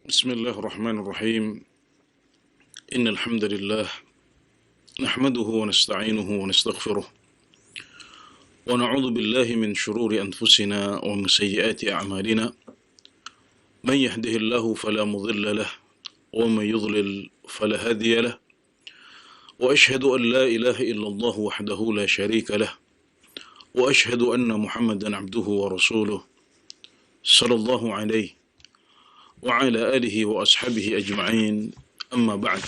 بسم الله الرحمن الرحيم إن الحمد لله نحمده ونستعينه ونستغفره ونعوذ بالله من شرور أنفسنا ومن سيئات أعمالنا من يهده الله فلا مضل له ومن يضلل فلا هادي له وأشهد أن لا إله إلا الله وحده لا شريك له وأشهد أن محمدا عبده ورسوله صلى الله عليه وعلى آله وأصحابه أجمعين. Amma ba'd.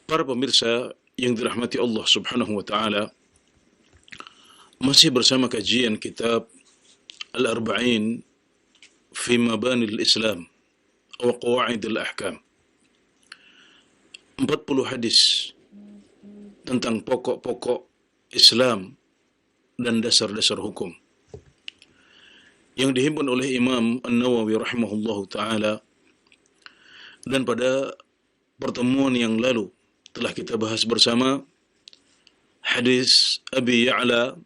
Para pemirsa yang dirahmati Allah Subhanahu wa taala, masih bersama kajian kitab Al-Arba'in fi Mabani al-Islam wa Qawaid al-Ahkam. 40 hadis tentang pokok-pokok Islam dan dasar-dasar hukum yang dihimpun oleh Imam An-Nawawi rahimahullahu taala. Dan pada pertemuan yang lalu telah kita bahas bersama hadis Abi Ya'la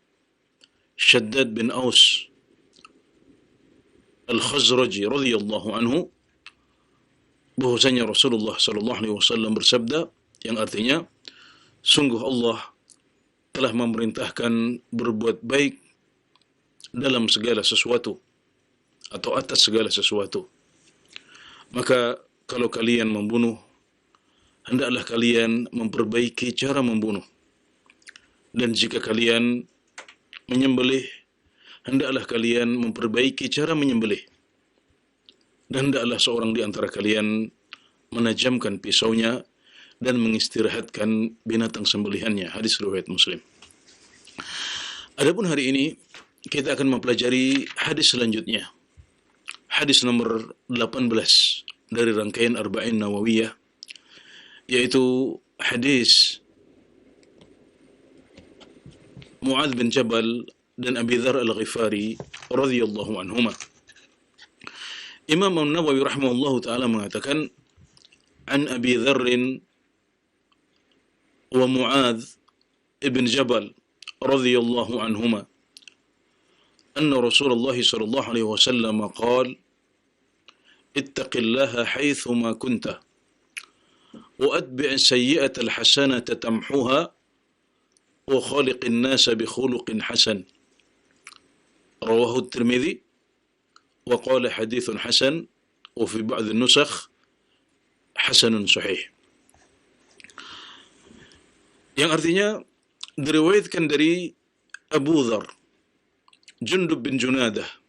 Shaddad bin Aus Al-Khazraji radhiyallahu anhu, bahwasanya Rasulullah sallallahu alaihi wasallam bersabda, yang artinya sungguh Allah telah memerintahkan berbuat baik dalam segala sesuatu atau atas segala sesuatu. Maka kalau kalian membunuh, hendaklah kalian memperbaiki cara membunuh. Dan jika kalian menyembelih, hendaklah kalian memperbaiki cara menyembelih. Dan hendaklah seorang di antara kalian menajamkan pisaunya dan mengistirahatkan binatang sembelihannya. Hadis riwayat Muslim. Adapun hari ini kita akan mempelajari hadis selanjutnya. Hadis nomor 18 dari rangkaian Arba'in Nawawiyah, yaitu hadis Mu'adz bin Jabal dan Abi Dzar Al-Ghifari radhiyallahu anhuma. Imam An-Nawawi rahimahullahu taala mengatakan, an Abi Dzar wa Mu'adz ibn Jabal radhiyallahu anhuma anna Rasulullah sallallahu alaihi wasallam qala اتق الله حيثما كنت وأتبع السيئة الحسنة تمحوها وخالق الناس بخلق حسن. رواه الترمذي وقال حديث حسن وفي بعض النسخ حسن صحيح. Yang artinya diriwayatkan dari Abu Dzar Jundub bin Junadah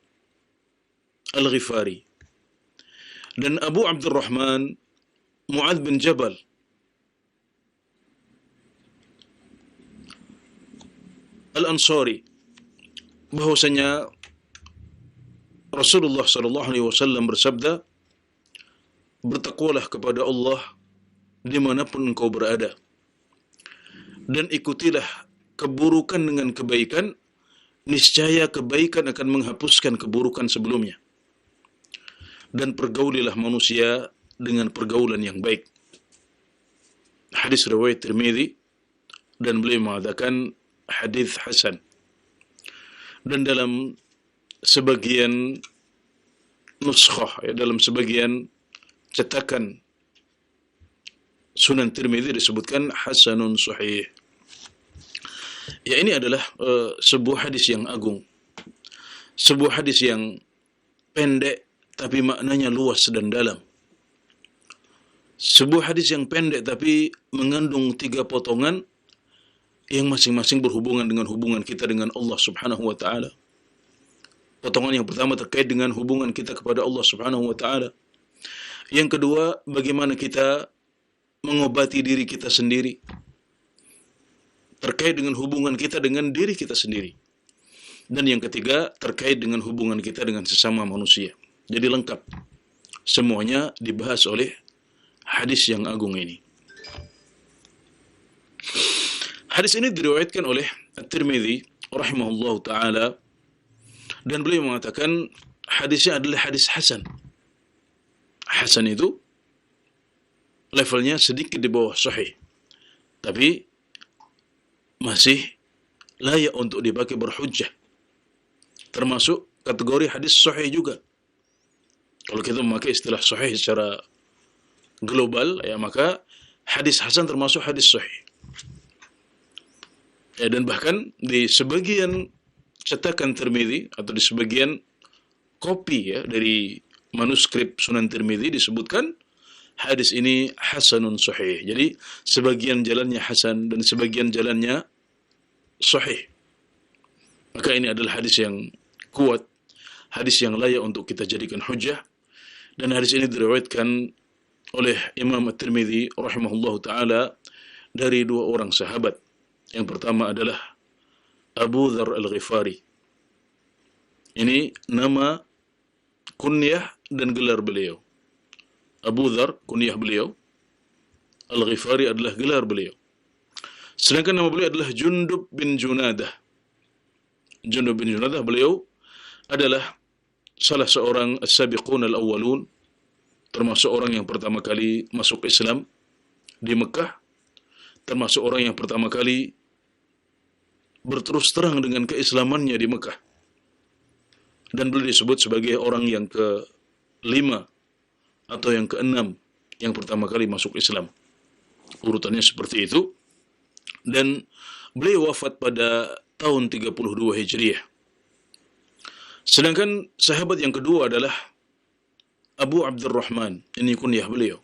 Al-Ghifari dan Abu Abdurrahman Mu'adz bin Jabal Al-Ansari, bahwasanya Rasulullah sallallahu alaihi wasallam bersabda, bertakwalah kepada Allah dimanapun engkau berada, dan ikutilah keburukan dengan kebaikan, niscaya kebaikan akan menghapuskan keburukan sebelumnya. Dan pergaulilah manusia dengan pergaulan yang baik. Hadis riwayat Tirmidzi, dan beliau mengatakan hadis hasan. Dan dalam sebagian nuskhah, dalam sebagian cetakan Sunan Tirmidzi disebutkan hasanun sahih. Ya, ini adalah sebuah hadis yang agung, sebuah hadis yang pendek tapi maknanya luas dan dalam. Sebuah hadis yang pendek tapi mengandung 3 potongan yang masing-masing berhubungan dengan hubungan kita dengan Allah Subhanahu wa taala. Potongan yang pertama terkait dengan hubungan kita kepada Allah Subhanahu wa taala. Yang kedua, bagaimana kita mengobati diri kita sendiri terkait dengan hubungan kita dengan diri kita sendiri. Dan yang ketiga, terkait dengan hubungan kita dengan sesama manusia. Jadi lengkap. Semuanya dibahas oleh hadis yang agung ini. Hadis ini diriwayatkan oleh At-Tirmidzi rahimahullahu taala, dan beliau mengatakan hadisnya adalah hadis hasan. Hasan itu levelnya sedikit di bawah sahih, tapi masih layak untuk dipakai berhujjah. Termasuk kategori hadis sahih juga. Kalau kita memakai istilah sahih secara global, ya, maka hadis hasan termasuk hadis sahih. Ya, dan bahkan di sebagian cetakan Tirmidzi atau di sebagian kopi, ya, dari manuskrip Sunan Tirmidzi disebutkan hadis ini hasanun sahih. Jadi sebagian jalannya hasan dan sebagian jalannya sahih. Maka ini adalah hadis yang kuat, hadis yang layak untuk kita jadikan hujjah. Dan hadis ini diriwayatkan oleh Imam At-Tirmidzi rahimahullahu taala dari dua orang sahabat. Yang pertama adalah Abu Dzar Al-Ghifari. Ini nama, kunyah dan gelar beliau. Abu Dzar kunyah beliau, Al-Ghifari adalah gelar beliau. Sedangkan nama beliau adalah Jundub bin Junadah. Jundub bin Junadah beliau adalah salah seorang as-sabiqun al-awwalun, termasuk orang yang pertama kali masuk Islam di Mekah, termasuk orang yang pertama kali berterus terang dengan keislamannya di Mekah. Dan beliau disebut sebagai orang yang ke-5 atau yang ke-6 yang pertama kali masuk Islam. Urutannya seperti itu. Dan beliau wafat pada tahun 32 Hijriah. Sedangkan sahabat yang kedua adalah Abu Abdurrahman. Ini kunyah beliau.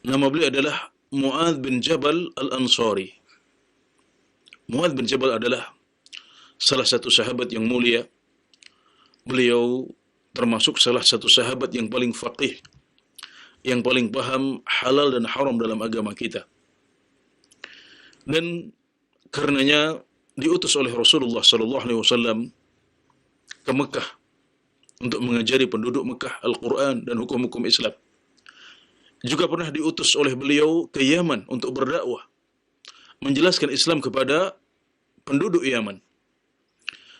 Nama beliau adalah Mu'adz bin Jabal Al-Ansari. Mu'adz bin Jabal adalah salah satu sahabat yang mulia. Beliau termasuk salah satu sahabat yang paling faqih, yang paling paham halal dan haram dalam agama kita. Dan karenanya diutus oleh Rasulullah SAW ke Mekah untuk mengajari penduduk Mekah Al-Quran dan hukum-hukum Islam. Juga pernah diutus oleh beliau ke Yaman untuk berdakwah, menjelaskan Islam kepada penduduk Yaman.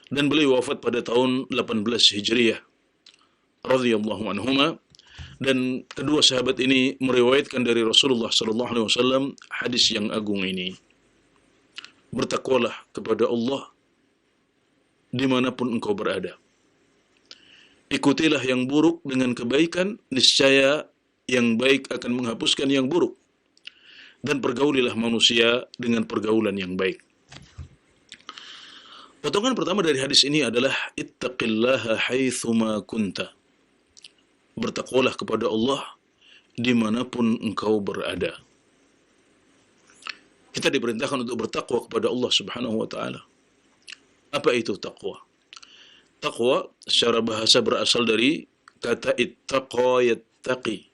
Dan beliau wafat pada tahun 18 Hijriah radhiyallahu anhuma. Dan kedua sahabat ini meriwayatkan dari Rasulullah SAW hadis yang agung ini. Bertakwalah kepada Allah dimanapun engkau berada. Ikutilah yang buruk dengan kebaikan, niscaya yang baik akan menghapuskan yang buruk. Dan pergaulilah manusia dengan pergaulan yang baik. Potongan pertama dari hadis ini adalah ittaqillaha haitsuma kunta. Bertakwalah kepada Allah dimanapun engkau berada. Kita diperintahkan untuk bertakwa kepada Allah Subhanahu wa taala. Apa itu takwa? Takwa secara bahasa berasal dari kata ittaqa yattaqi.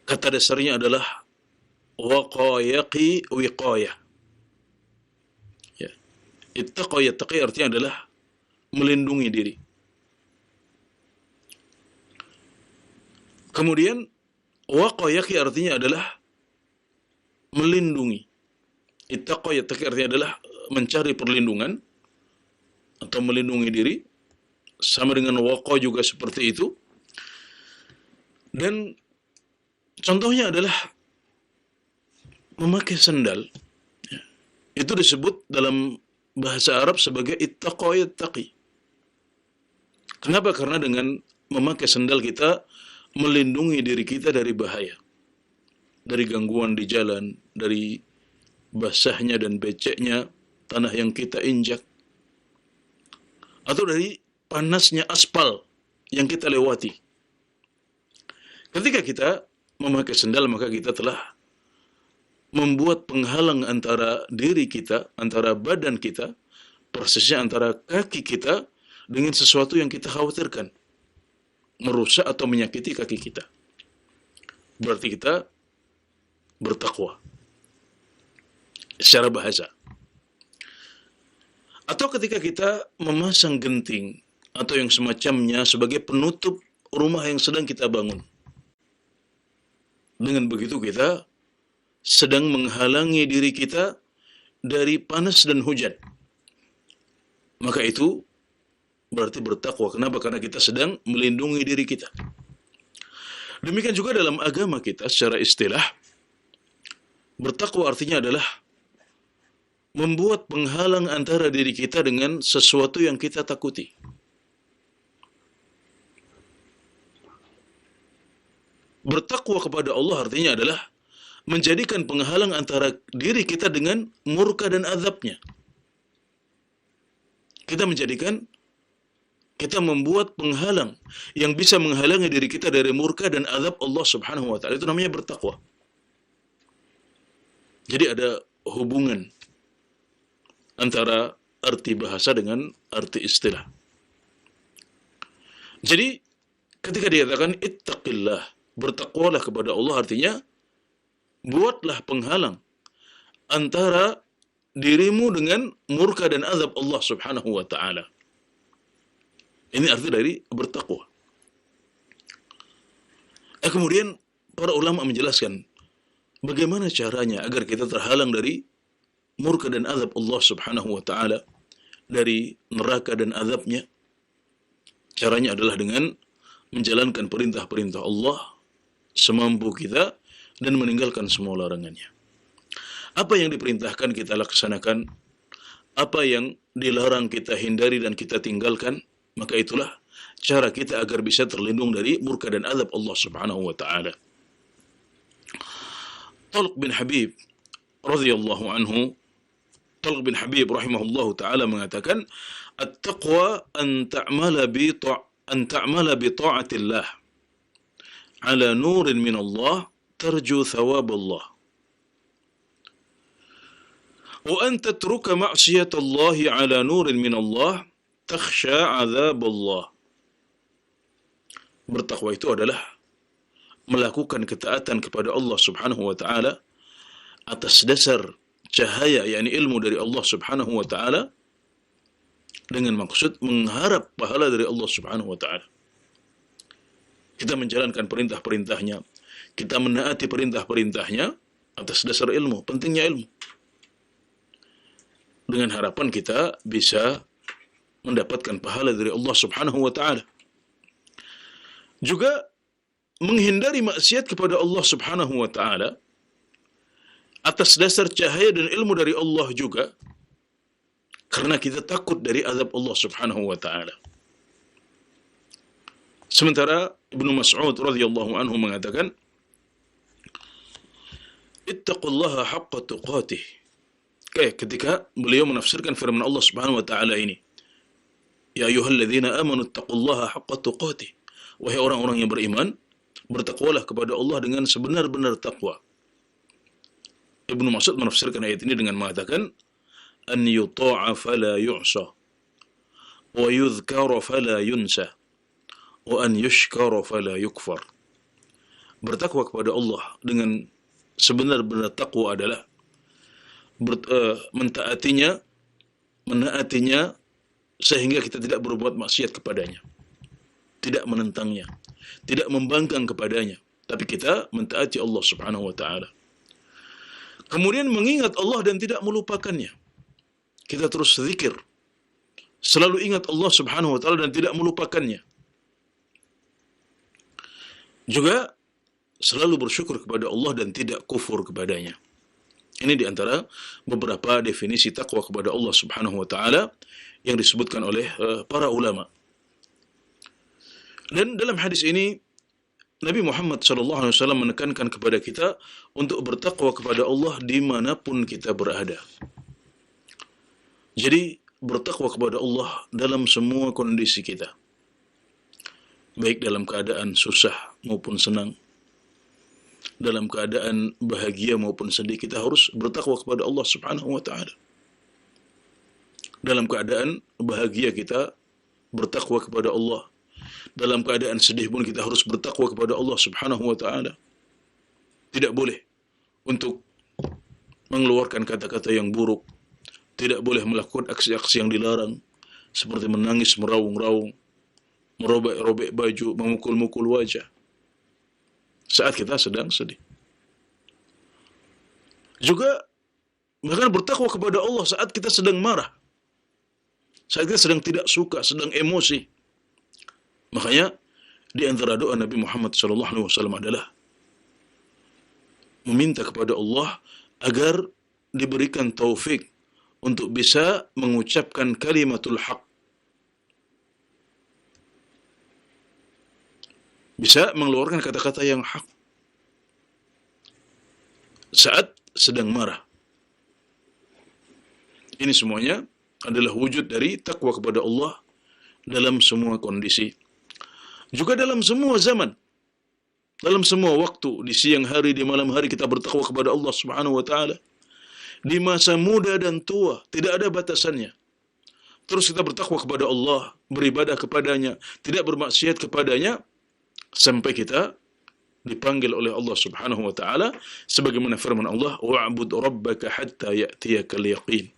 Kata dasarnya adalah waqayaqi wiqayah. Ya. Ittaqa yattaqi artinya adalah melindungi diri. Kemudian waqayaqi artinya adalah melindungi. Ittaqa yattaqi artinya adalah mencari perlindungan atau melindungi diri. Sama dengan waqa juga seperti itu. Dan contohnya adalah memakai sandal. Itu disebut dalam bahasa Arab sebagai ittaqa yattaqi. Kenapa? Karena dengan memakai sandal kita melindungi diri kita dari bahaya. Dari gangguan di jalan, dari basahnya dan beceknya tanah yang kita injak, atau dari panasnya aspal yang kita lewati. Ketika kita memakai sandal, maka kita telah membuat penghalang antara diri kita, antara badan kita, persisnya antara kaki kita dengan sesuatu yang kita khawatirkan, merusak atau menyakiti kaki kita. Berarti kita bertakwa secara bahasa. Atau ketika kita memasang genting atau yang semacamnya sebagai penutup rumah yang sedang kita bangun. Dengan begitu kita sedang menghalangi diri kita dari panas dan hujan. Maka itu berarti bertakwa. Kenapa? Karena kita sedang melindungi diri kita. Demikian juga dalam agama kita secara istilah, bertakwa artinya adalah membuat penghalang antara diri kita dengan sesuatu yang kita takuti. Bertakwa kepada Allah artinya adalah menjadikan penghalang antara diri kita dengan murka dan azabnya. Kita membuat penghalang yang bisa menghalangi diri kita dari murka dan azab Allah Subhanahu wa taala. Itu namanya bertakwa. Jadi ada hubungan antara arti bahasa dengan arti istilah. Jadi ketika dikatakan ittaqillah, bertakwalah kepada Allah, artinya buatlah penghalang antara dirimu dengan murka dan azab Allah Subhanahu wa taala. Ini arti dari bertakwa. Kemudian para ulama menjelaskan bagaimana caranya agar kita terhalang dari murka dan azab Allah Subhanahu wa taala, dari neraka dan azabnya. Caranya adalah dengan menjalankan perintah-perintah Allah semampu kita dan meninggalkan semua larangannya. Apa yang diperintahkan kita laksanakan, apa yang dilarang kita hindari dan kita tinggalkan, maka itulah cara kita agar bisa terlindung dari murka dan azab Allah Subhanahu wa taala. Talq bin Habib radhiyallahu anhu, Talq bin Habib rahimahullahu taala mengatakan, "At-taqwa an ta'mala bi ta'atillah ala nurin min Allah tarju thawab Allah. Wa an tatruka ma'siyat Allah ala nurin min Allah takhsha 'adzab Allah." Bertakwa itu adalah melakukan ketaatan kepada Allah Subhanahu wa taala atas dasar cahaya, yakni ilmu dari Allah Subhanahu wa taala, dengan maksud mengharap pahala dari Allah Subhanahu wa taala. Kita menjalankan perintah-perintahnya, kita menaati perintah-perintahnya atas dasar ilmu, pentingnya ilmu, dengan harapan kita bisa mendapatkan pahala dari Allah Subhanahu wa taala. Juga menghindari maksiat kepada Allah Subhanahu wa taala atas dasar cahaya dan ilmu dari Allah juga, karena kita takut dari azab Allah Subhanahu wa taala. Sementara Ibnu Mas'ud radhiyallahu anhu mengatakan, "Ittaqullaha haqqa tuqatih." Ketika beliau menafsirkan firman Allah Subhanahu wa taala ini, "Ya ayyuhalladzina amanu ittaqullaha haqqa tuqatih." Wahai orang-orang yang beriman, bertakwalah kepada Allah dengan sebenar-benar takwa. Ibnu Mas'ud menafsirkan ayat ini dengan mengatakan, "An yuta'a fala yu'sa, wa yudhkara fala yunsa, wa an yushkara fala yukfar." Bertakwa kepada Allah dengan sebenar-benar takwa adalah menaatinya sehingga kita tidak berbuat maksiat kepadanya, tidak menentangnya, tidak membangkang kepadanya, tapi kita mentaati Allah Subhanahu wa taala. Kemudian mengingat Allah dan tidak melupakannya. Kita terus zikir, selalu ingat Allah Subhanahu wa taala dan tidak melupakannya. Juga selalu bersyukur kepada Allah dan tidak kufur kepadanya. Ini di antara beberapa definisi takwa kepada Allah Subhanahu wa taala yang disebutkan oleh para ulama. Dan dalam hadis ini Nabi Muhammad SAW menekankan kepada kita untuk bertakwa kepada Allah dimanapun kita berada. Jadi bertakwa kepada Allah dalam semua kondisi kita, baik dalam keadaan susah maupun senang, dalam keadaan bahagia maupun sedih, kita harus bertakwa kepada Allah Subhanahu wa taala. Dalam keadaan bahagia kita bertakwa kepada Allah, dalam keadaan sedih pun kita harus bertakwa kepada Allah Subhanahu wa taala. Tidak boleh untuk mengeluarkan kata-kata yang buruk, tidak boleh melakukan aksi-aksi yang dilarang seperti menangis meraung-raung, merobek-robek baju, memukul-mukul wajah saat kita sedang sedih. Juga bahkan bertakwa kepada Allah saat kita sedang marah, saat kita sedang tidak suka, sedang emosi. Makanya di antara doa Nabi Muhammad SAW adalah meminta kepada Allah agar diberikan taufik untuk bisa mengucapkan kalimatul haq, bisa mengeluarkan kata-kata yang hak, saat sedang marah. Ini semuanya adalah wujud dari takwa kepada Allah dalam semua kondisi. Juga dalam semua zaman, dalam semua waktu, di siang hari, di malam hari kita bertakwa kepada Allah Subhanahu wa taala. Di masa muda dan tua, tidak ada batasannya. Terus kita bertakwa kepada Allah, beribadah kepadanya, tidak bermaksiat kepadanya, sampai kita dipanggil oleh Allah Subhanahu wa taala sebagaimana firman Allah, wa'bud rabbaka hatta ya'tiyakal yaqin.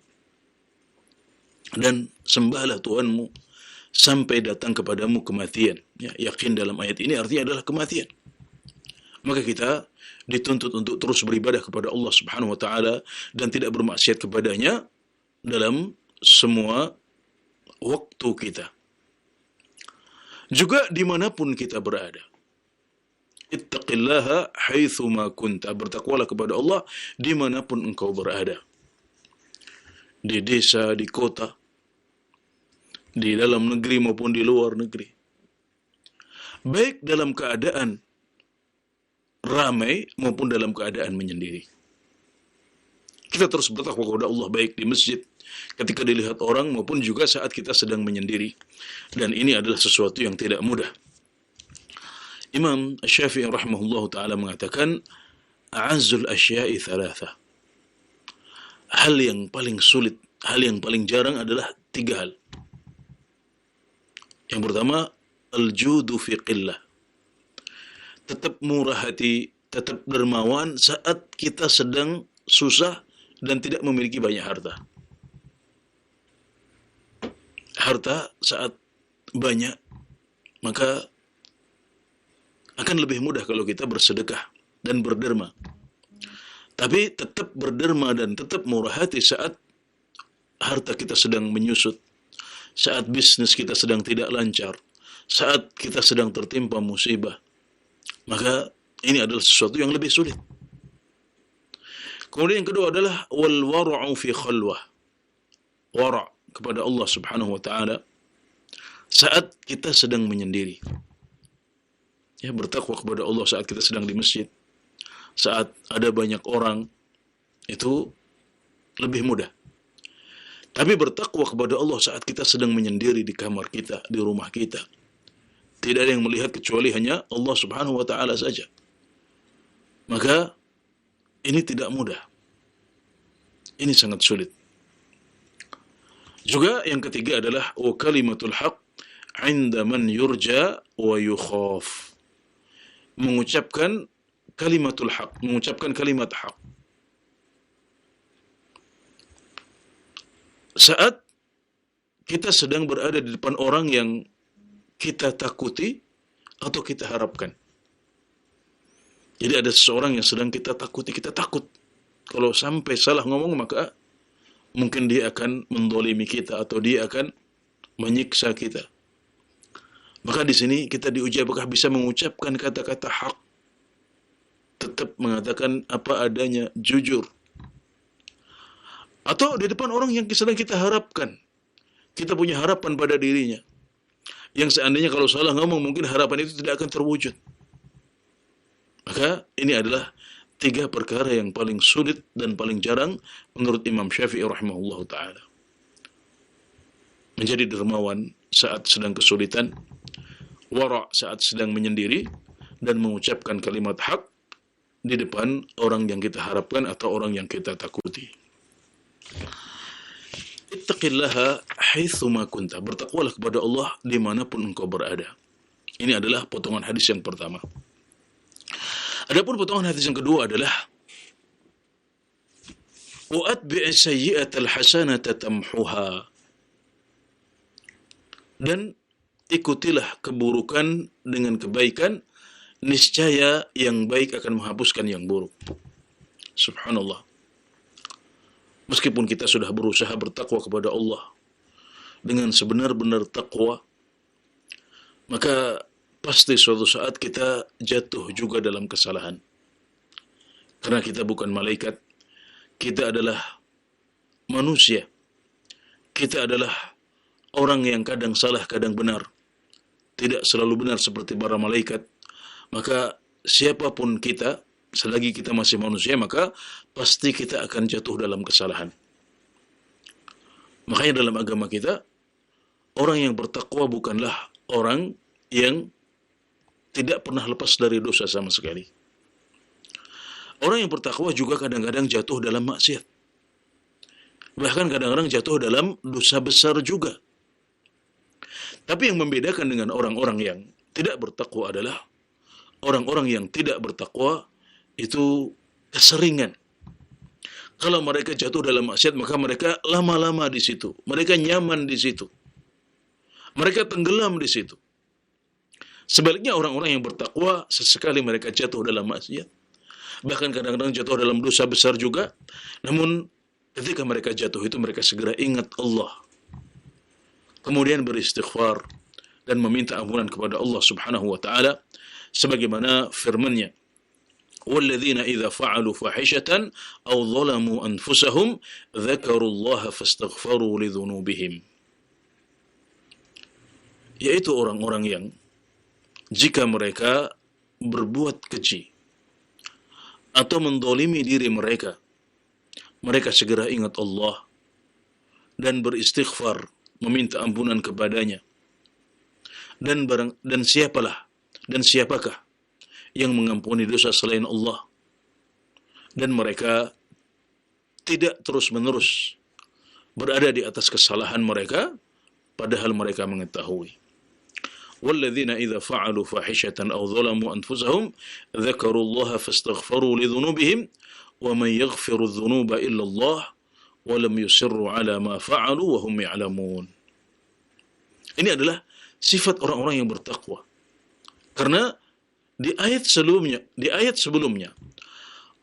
Dan sembahlah Tuhanmu sampai datang kepadamu kematian. Ya, yakin dalam ayat ini artinya adalah kematian. Maka kita dituntut untuk terus beribadah kepada Allah Subhanahu wa taala dan tidak bermaksiat kepadanya dalam semua waktu kita. Juga dimanapun kita berada. Ittaqillaha haitsu ma kunta. Bertakwalah kepada Allah dimanapun engkau berada. Di desa, di kota, di dalam negeri maupun di luar negeri. Baik dalam keadaan ramai maupun dalam keadaan menyendiri. Kita terus bertakwa kepada Allah baik di masjid, ketika dilihat orang maupun juga saat kita sedang menyendiri. Dan ini adalah sesuatu yang tidak mudah. Imam Syafi'i rahimahullah ta'ala mengatakan, a'azzul asya'i thalatha. Hal yang paling sulit, hal yang paling jarang adalah 3 hal. Yang pertama, al-judu fi qillah. Tetap murah hati, tetap dermawan saat kita sedang susah dan tidak memiliki banyak harta. Harta saat banyak, maka akan lebih mudah kalau kita bersedekah dan berderma. Tapi tetap berderma dan tetap murah hati saat harta kita sedang menyusut, saat bisnis kita sedang tidak lancar, saat kita sedang tertimpa musibah. Maka ini adalah sesuatu yang lebih sulit. Kemudian yang kedua adalah wal wara'u fi khalwah. Wara' kepada Allah Subhanahu wa taala saat kita sedang menyendiri. Ya, bertakwa kepada Allah saat kita sedang di masjid, saat ada banyak orang, itu lebih mudah. Tapi bertakwa kepada Allah saat kita sedang menyendiri di kamar kita, di rumah kita, tidak ada yang melihat kecuali hanya Allah Subhanahu wa taala saja. Maka ini tidak mudah. Ini sangat sulit. Juga yang ketiga adalah wa kalimatul haq 'inda man yurja wa yukhaf. Mengucapkan kalimatul haq, mengucapkan kalimat hak. Saat kita sedang berada di depan orang yang kita takuti atau kita harapkan. Jadi ada seseorang yang sedang kita takuti, kita takut. Kalau sampai salah ngomong maka mungkin dia akan mendolimi kita atau dia akan menyiksa kita. Maka di sini kita diuji apakah bisa mengucapkan kata-kata hak, tetap mengatakan apa adanya, jujur. Atau di depan orang yang sedang kita harapkan, kita punya harapan pada dirinya, yang seandainya kalau salah ngomong mungkin harapan itu tidak akan terwujud. Maka ini adalah 3 perkara yang paling sulit dan paling jarang menurut Imam Syafi'i rahimahullah ta'ala. Menjadi dermawan saat sedang kesulitan, wara' saat sedang menyendiri, dan mengucapkan kalimat hak di depan orang yang kita harapkan atau orang yang kita takuti. Ittaqillaha haitsu ma kunta. Bertakwalah kepada Allah dimanapun engkau berada. Ini adalah potongan hadis yang pertama. Adapun potongan hadis yang kedua adalah wa atbi'i sayyi'atal hasanata tamhuha. Dan ikutilah keburukan dengan kebaikan, niscaya yang baik akan menghapuskan yang buruk. Subhanallah. Meskipun kita sudah berusaha bertakwa kepada Allah dengan sebenar-benar takwa, maka pasti suatu saat kita jatuh juga dalam kesalahan. Karena kita bukan malaikat, kita adalah manusia. Kita adalah orang yang kadang salah, kadang benar. Tidak selalu benar seperti para malaikat. Maka siapapun kita, Selagi kita masih manusia, maka pasti kita akan jatuh dalam kesalahan. Makanya dalam agama kita, orang yang bertakwa bukanlah orang yang tidak pernah lepas dari dosa sama sekali. Orang yang bertakwa juga kadang-kadang jatuh dalam maksiat. Bahkan kadang-kadang jatuh dalam dosa besar juga. Tapi yang membedakan dengan orang-orang yang tidak bertakwa adalah orang-orang yang tidak bertakwa itu keseringan. Kalau mereka jatuh dalam maksiat, maka mereka lama-lama di situ. Mereka nyaman di situ. Mereka tenggelam di situ. Sebaliknya orang-orang yang bertakwa, sesekali mereka jatuh dalam maksiat. Bahkan kadang-kadang jatuh dalam dosa besar juga. Namun ketika mereka jatuh itu, mereka segera ingat Allah. Kemudian beristighfar dan meminta ampunan kepada Allah Subhanahu wa taala sebagaimana firman-Nya. وَالَّذِينَ إِذَا فَعَلُوا فَاحِشَةً أَوْ ظَلَمُوا أَنفُسَهُمْ ذَكَرُوا اللَّهَ فَاسْتَغْفَرُوا لِذُنُوبِهِمْ. Yaitu orang-orang yang jika mereka berbuat keji atau mendolimi diri mereka, mereka segera ingat Allah dan beristighfar, meminta ampunan kepadanya. Dan siapakah yang mengampuni dosa selain Allah? Dan mereka tidak terus-menerus berada di atas kesalahan mereka, padahal mereka mengetahui. وَالَّذِينَ إِذَا فَعَلُوا فَاحِشَةً أَوْ ظَلَمُوا أَنفُسَهُمْ ذَكَرُوا اللَّهَ فَاسْتَغْفَرُوا لِذُنُوبِهِمْ وَمَنْ يَغْفِرُ الذُّنُوبَ إِلَّا اللَّهُ وَلَمْ يُصِرُّوا عَلَى مَا فَعَلُوا وَهُمْ يَعْلَمُونَ. Ini adalah sifat orang-orang yang bertakwa. Karena di ayat sebelumnya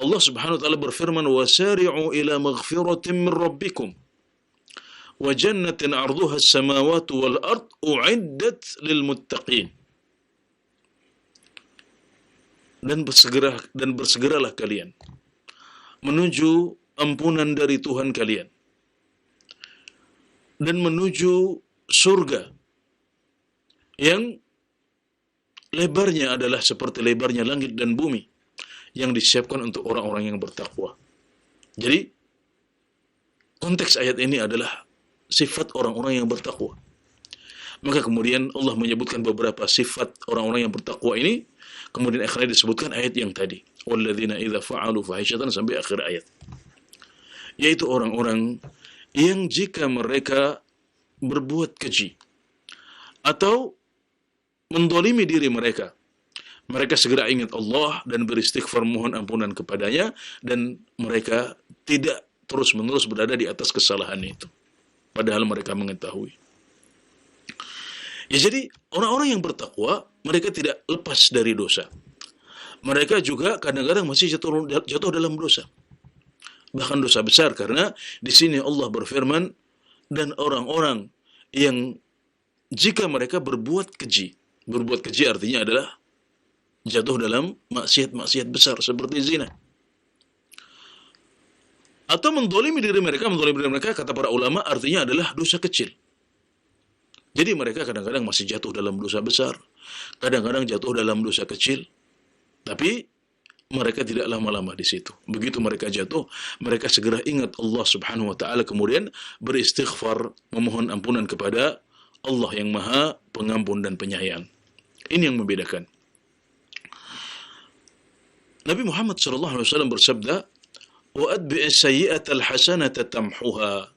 Allah Subhanahu wa taala berfirman, "Wasari'u ila maghfiratin min rabbikum wa jannatin 'arduha as-samawati wal ard u'iddat lil muttaqin." Dan bersegeralah kalian menuju ampunan dari Tuhan kalian dan menuju surga yang lebarnya adalah seperti lebarnya langit dan bumi, yang disiapkan untuk orang-orang yang bertakwa. Jadi konteks ayat ini adalah sifat orang-orang yang bertakwa. Maka kemudian Allah menyebutkan beberapa sifat orang-orang yang bertakwa ini, kemudian akhirnya disebutkan ayat yang tadi, walladzina idza fa'alu fahishatan, sampai akhir ayat. Yaitu orang-orang yang jika mereka berbuat keji atau mendolimi diri mereka, mereka segera ingat Allah dan beristighfar, mohon ampunan kepadanya, dan mereka tidak terus-menerus berada di atas kesalahan itu, padahal mereka mengetahui. Ya, jadi orang-orang yang bertakwa, mereka tidak lepas dari dosa. Mereka juga kadang-kadang masih jatuh dalam dosa, bahkan dosa besar, karena di sini Allah berfirman, dan orang-orang yang jika mereka berbuat keji artinya adalah jatuh dalam maksiat-maksiat besar seperti zina. Atau mendolimi diri mereka, kata para ulama, artinya adalah dosa kecil. Jadi mereka kadang-kadang masih jatuh dalam dosa besar, kadang-kadang jatuh dalam dosa kecil, tapi mereka tidak lama-lama di situ. Begitu mereka jatuh, mereka segera ingat Allah Subhanahu wa taala, kemudian beristighfar, memohon ampunan kepada Allah yang Maha Pengampun dan Penyayang. Ini yang membedakan. Nabi Muhammad SAW bersabda, "Wa atbi'is sayyi'atal hasanata tamhuha."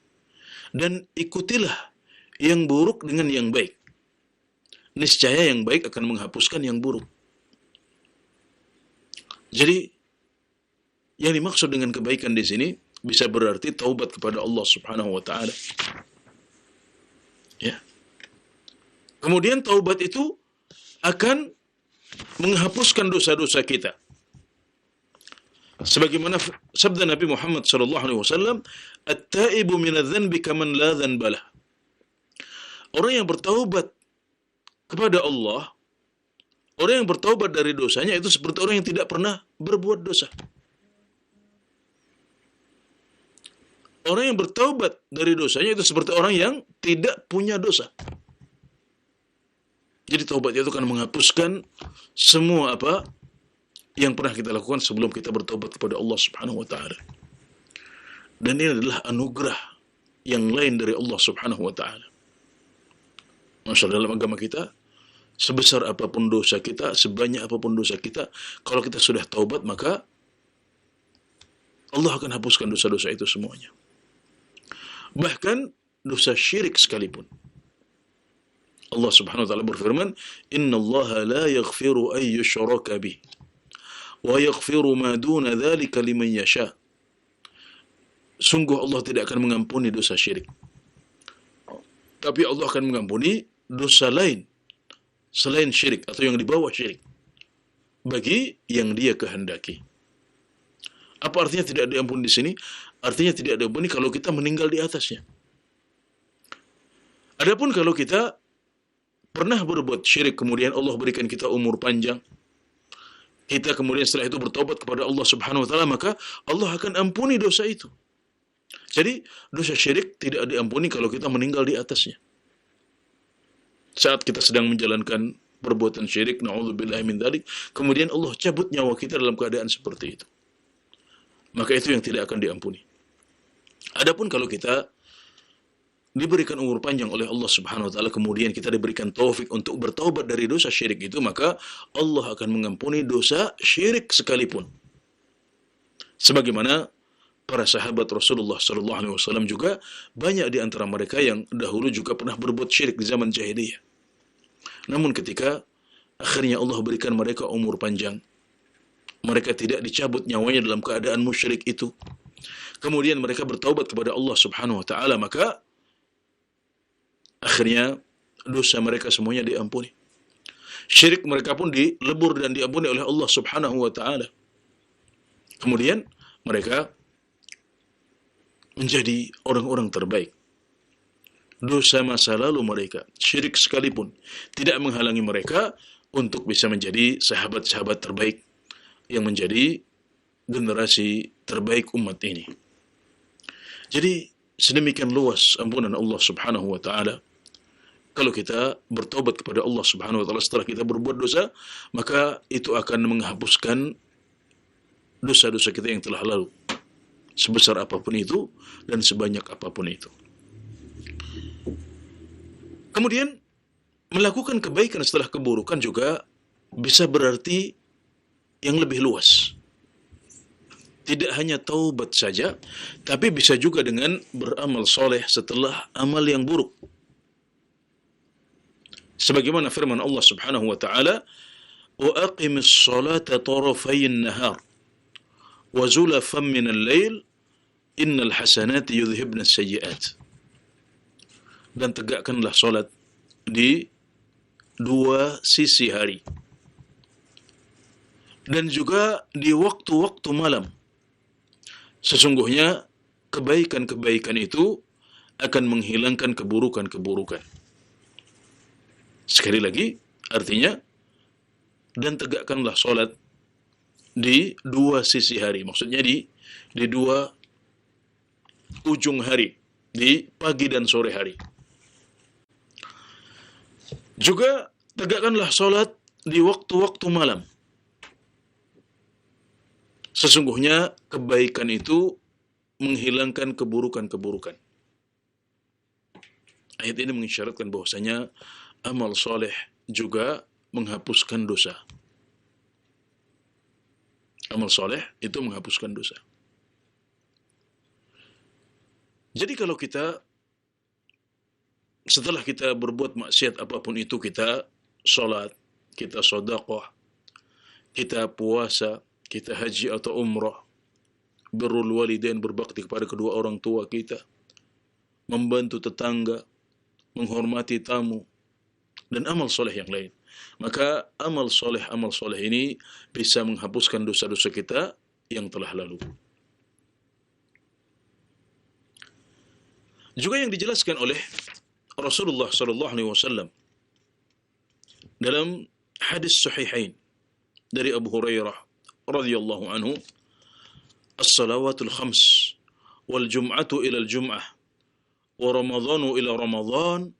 Dan ikutilah yang buruk dengan yang baik. Niscaya yang baik akan menghapuskan yang buruk. Jadi yang dimaksud dengan kebaikan di sini bisa berarti taubat kepada Allah Subhanahu wa taala. Ya. Kemudian taubat itu akan menghapuskan dosa-dosa kita. Sebagaimana sabda Nabi Muhammad SAW, "At-taibu minadz-dzanbi kaman la dzanbalah." Orang yang bertaubat kepada Allah, orang yang bertaubat dari dosanya itu seperti orang yang tidak pernah berbuat dosa. Orang yang bertaubat dari dosanya itu seperti orang yang tidak punya dosa. Jadi taubat itu akan menghapuskan semua yang pernah kita lakukan sebelum kita bertobat kepada Allah Subhanahu wa taala. Dan ini adalah anugerah yang lain dari Allah Subhanahu wa taala. Masya Allah, dalam agama kita, sebesar apapun dosa kita, sebanyak apapun dosa kita, kalau kita sudah taubat, maka Allah akan hapuskan dosa-dosa itu semuanya. Bahkan dosa syirik sekalipun. Allah Subhanahu wa taala berfirman, "Innallaha la yaghfiru an yushraka bih wa yaghfiru ma duna dzalika liman yasha." Sungguh Allah tidak akan mengampuni dosa syirik. Tapi Allah akan mengampuni dosa lain selain syirik atau yang di bawah syirik bagi yang Dia kehendaki. Apa artinya tidak diampuni di sini? Artinya tidak diampuni kalau kita meninggal di atasnya. Adapun kalau kita pernah berbuat syirik, kemudian Allah berikan kita umur panjang, kita kemudian setelah itu bertobat kepada Allah Subhanahu wa taala, maka Allah akan ampuni dosa itu. Jadi, dosa syirik tidak diampuni kalau kita meninggal di atasnya. Saat kita sedang menjalankan perbuatan syirik, na'udzubillahi min dzalik, kemudian Allah cabut nyawa kita dalam keadaan seperti itu, maka itu yang tidak akan diampuni. Adapun kalau kita diberikan umur panjang oleh Allah Subhanahu wa taala, kemudian kita diberikan taufik untuk bertaubat dari dosa syirik itu, maka Allah akan mengampuni dosa syirik sekalipun. Sebagaimana para sahabat Rasulullah sallallahu alaihi wasallam juga, banyak di antara mereka yang dahulu juga pernah berbuat syirik di zaman jahiliyah. Namun ketika akhirnya Allah berikan mereka umur panjang, mereka tidak dicabut nyawanya dalam keadaan musyrik itu, kemudian mereka bertaubat kepada Allah Subhanahu wa taala, maka akhirnya dosa mereka semuanya diampuni. Syirik mereka pun dilebur dan diampuni oleh Allah Subhanahu wa taala. Kemudian mereka menjadi orang-orang terbaik. Dosa masa lalu mereka, syirik sekalipun, tidak menghalangi mereka untuk bisa menjadi sahabat-sahabat terbaik yang menjadi generasi terbaik umat ini. Jadi sedemikian luas ampunan Allah Subhanahu wa taala. Kalau kita bertobat kepada Allah Subhanahu wa taala setelah kita berbuat dosa, maka itu akan menghapuskan dosa-dosa kita yang telah lalu, sebesar apapun itu dan sebanyak apapun itu. Kemudian melakukan kebaikan setelah keburukan juga bisa berarti yang lebih luas. Tidak hanya taubat saja, tapi bisa juga dengan beramal soleh setelah amal yang buruk. Sebagaimana firman Allah Subhanahu wa taala, "Wa aqimis salata tarafayn nahar wa zulafan minal lail, innal hasanati yudhhibna as-sayyi'at." Dan tegakkanlah salat di dua sisi hari dan juga di waktu-waktu malam. Sesungguhnya kebaikan-kebaikan itu akan menghilangkan keburukan-keburukan. Sekali lagi, artinya, dan tegakkanlah salat di dua sisi hari. Maksudnya di dua ujung hari, di pagi dan sore hari. Juga tegakkanlah salat di waktu-waktu malam. Sesungguhnya kebaikan itu menghilangkan keburukan-keburukan. Ayat ini mengisyaratkan bahwasanya amal soleh juga menghapuskan dosa. Amal soleh itu menghapuskan dosa. Jadi kalau kita setelah kita berbuat maksiat apapun itu, kita sholat, kita sedekah, kita puasa, kita haji atau umrah, birrul walidain, berbakti kepada kedua orang tua kita, membantu tetangga, menghormati tamu, dan amal soleh yang lain. Maka amal soleh ini bisa menghapuskan dosa-dosa kita yang telah lalu. Juga yang dijelaskan oleh Rasulullah sallallahu alaihi wasallam dalam hadis sahihain dari Abu Hurairah radhiyallahu anhu, as-salawatul khams wal jum'atu ila al-jum'ah wa ramadhanu ila ramadhan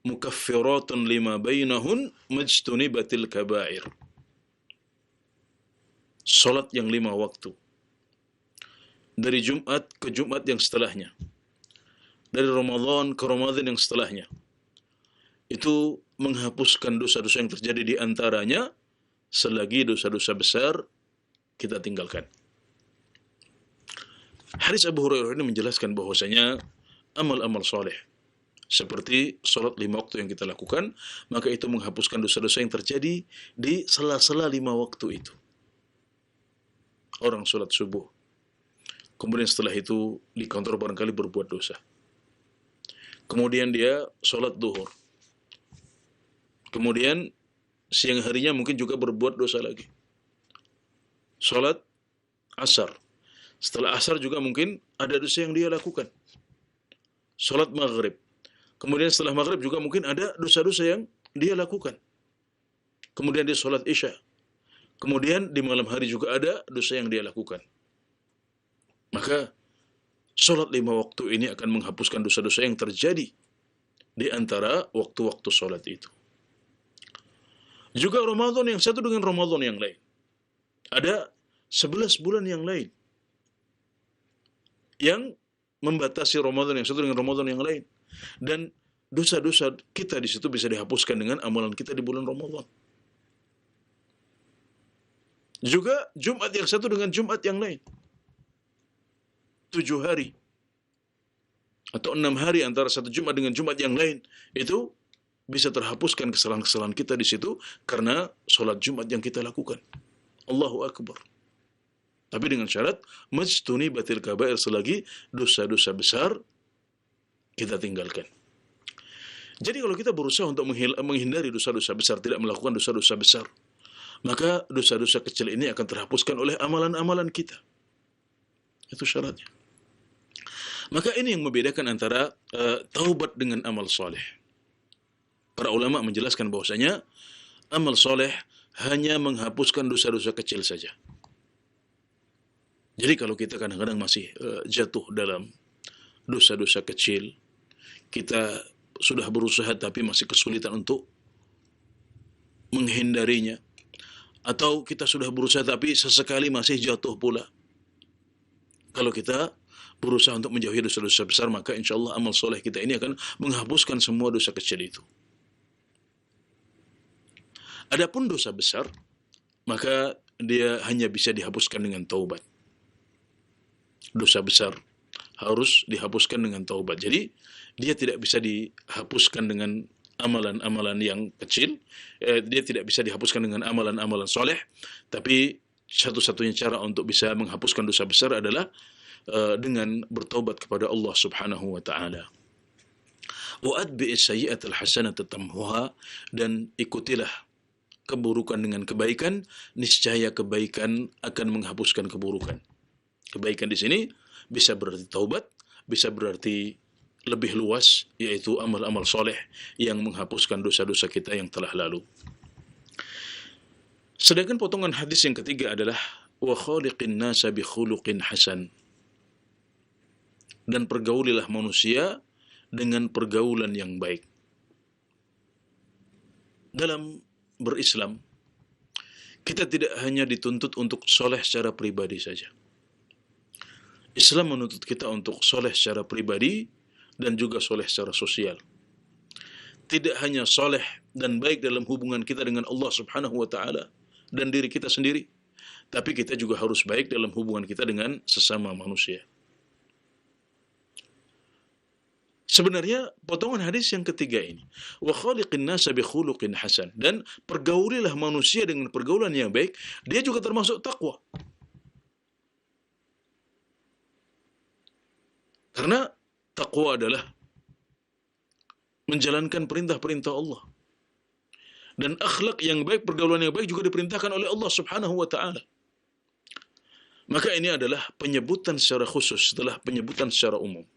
mukaffiratun lima bainahun majtunibatil kaba'ir. Salat yang 5 waktu. Dari Jumat ke Jumat yang setelahnya. Dari Ramadan ke Ramadan yang setelahnya. Itu menghapuskan dosa-dosa yang terjadi di antaranya selagi dosa-dosa besar kita tinggalkan. Hadis Abu Hurairah ini menjelaskan bahwasanya amal-amal soleh seperti sholat 5 waktu yang kita lakukan, maka itu menghapuskan dosa-dosa yang terjadi di sela-sela 5 waktu itu. Orang sholat subuh, kemudian setelah itu di kantor barangkali berbuat dosa. Kemudian dia sholat duhur. Kemudian siang harinya mungkin juga berbuat dosa lagi. Sholat asar. Setelah asar juga mungkin ada dosa yang dia lakukan. Sholat maghrib. Kemudian setelah maghrib juga mungkin ada dosa-dosa yang dia lakukan. Kemudian dia sholat isya. Kemudian di malam hari juga ada dosa yang dia lakukan. Maka sholat 5 waktu ini akan menghapuskan dosa-dosa yang terjadi di antara waktu-waktu sholat itu. Juga Ramadan yang satu dengan Ramadan yang lain. Ada 11 bulan yang lain yang membatasi Ramadan yang satu dengan Ramadan yang lain. Dan dosa-dosa kita di situ bisa dihapuskan dengan amalan kita di bulan Ramadan. Juga Jumat yang satu dengan Jumat yang lain. 7 hari atau 6 hari antara satu Jumat dengan Jumat yang lain itu bisa terhapuskan kesalahan-kesalahan kita di situ karena sholat Jumat yang kita lakukan. Allahu Akbar. Tapi dengan syarat majtuni batil kabair, selagi dosa-dosa besar kita tinggalkan. Jadi kalau kita berusaha untuk menghindari dosa-dosa besar, tidak melakukan dosa-dosa besar, maka dosa-dosa kecil ini akan terhapuskan oleh amalan-amalan kita. Itu syaratnya. Maka ini yang membedakan antara taubat dengan amal soleh. Para ulama menjelaskan bahwasanya amal soleh hanya menghapuskan dosa-dosa kecil saja. Jadi kalau kita kadang-kadang masih jatuh dalam dosa-dosa kecil, kita sudah berusaha tapi masih kesulitan untuk menghindarinya, atau kita sudah berusaha tapi sesekali masih jatuh pula. Kalau kita berusaha untuk menjauhi dosa-dosa besar, maka insya Allah amal soleh kita ini akan menghapuskan semua dosa kecil itu. Adapun dosa besar, maka dia hanya bisa dihapuskan dengan taubat. Dosa besar harus dihapuskan dengan taubat. Jadi dia tidak bisa dihapuskan dengan amalan-amalan yang kecil. Dia tidak bisa dihapuskan dengan amalan-amalan soleh. Tapi satu-satunya cara untuk bisa menghapuskan dosa besar adalah dengan bertaubat kepada Allah Subhanahu wa taala. Wa atbi'is sayyi'atal hasanata tamhuha, dan ikutilah keburukan dengan kebaikan, niscaya kebaikan akan menghapuskan keburukan. Kebaikan di sini bisa berarti taubat, bisa berarti lebih luas, yaitu amal-amal soleh yang menghapuskan dosa-dosa kita yang telah lalu. Sedangkan potongan hadis yang ketiga adalah wa khaliqin nasa bi khuluqin hasan, dan pergaulilah manusia dengan pergaulan yang baik. Dalam berislam, kita tidak hanya dituntut untuk soleh secara pribadi saja. Islam menuntut kita untuk soleh secara pribadi dan juga soleh secara sosial. Tidak hanya soleh dan baik dalam hubungan kita dengan Allah Subhanahu wa taala dan diri kita sendiri, tapi kita juga harus baik dalam hubungan kita dengan sesama manusia. Sebenarnya potongan hadis yang ketiga ini, wa khaliqin nasa bi khuluqin hasan, dan pergaulilah manusia dengan pergaulan yang baik, dia juga termasuk takwa. Karena takwa adalah menjalankan perintah-perintah Allah. Dan akhlak yang baik, pergaulan yang baik juga diperintahkan oleh Allah Subhanahu wa taala. Maka ini adalah penyebutan secara khusus setelah penyebutan secara umum.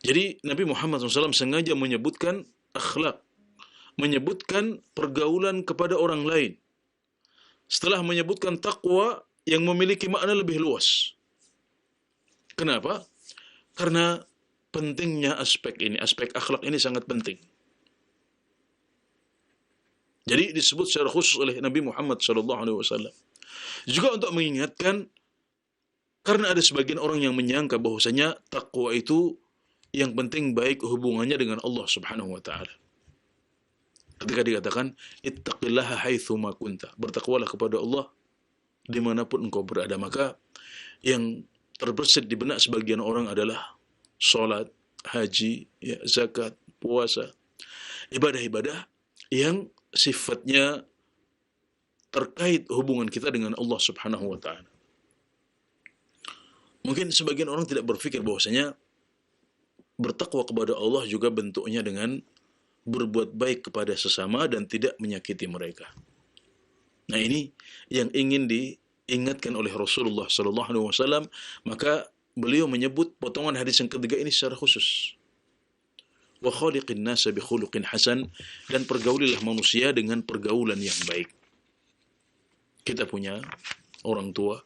Jadi Nabi Muhammad SAW sengaja menyebutkan akhlak, menyebutkan pergaulan kepada orang lain, setelah menyebutkan takwa yang memiliki makna lebih luas. Kenapa? Karena pentingnya aspek ini, aspek akhlak ini sangat penting. Jadi disebut secara khusus oleh Nabi Muhammad SAW. Juga untuk mengingatkan, karena ada sebagian orang yang menyangka bahwasanya takwa itu yang penting baik hubungannya dengan Allah Subhanahu wa taala. Ketika dikatakan ittaqillaha haitsu ma kunta, bertakwalah kepada Allah dimanapun engkau berada, maka yang terbersit di benak sebagian orang adalah salat, haji, ya, zakat, puasa, ibadah-ibadah yang sifatnya terkait hubungan kita dengan Allah Subhanahu wa taala. Mungkin sebagian orang tidak berpikir bahwasanya bertakwa kepada Allah juga bentuknya dengan berbuat baik kepada sesama dan tidak menyakiti mereka. Nah, ini yang ingin diingatkan oleh Rasulullah sallallahu alaihi wasallam, maka beliau menyebut potongan hadis yang ketiga ini secara khusus. Wa khaliqin nasa bi khuluqin hasan, dan pergaulilah manusia dengan pergaulan yang baik. Kita punya orang tua,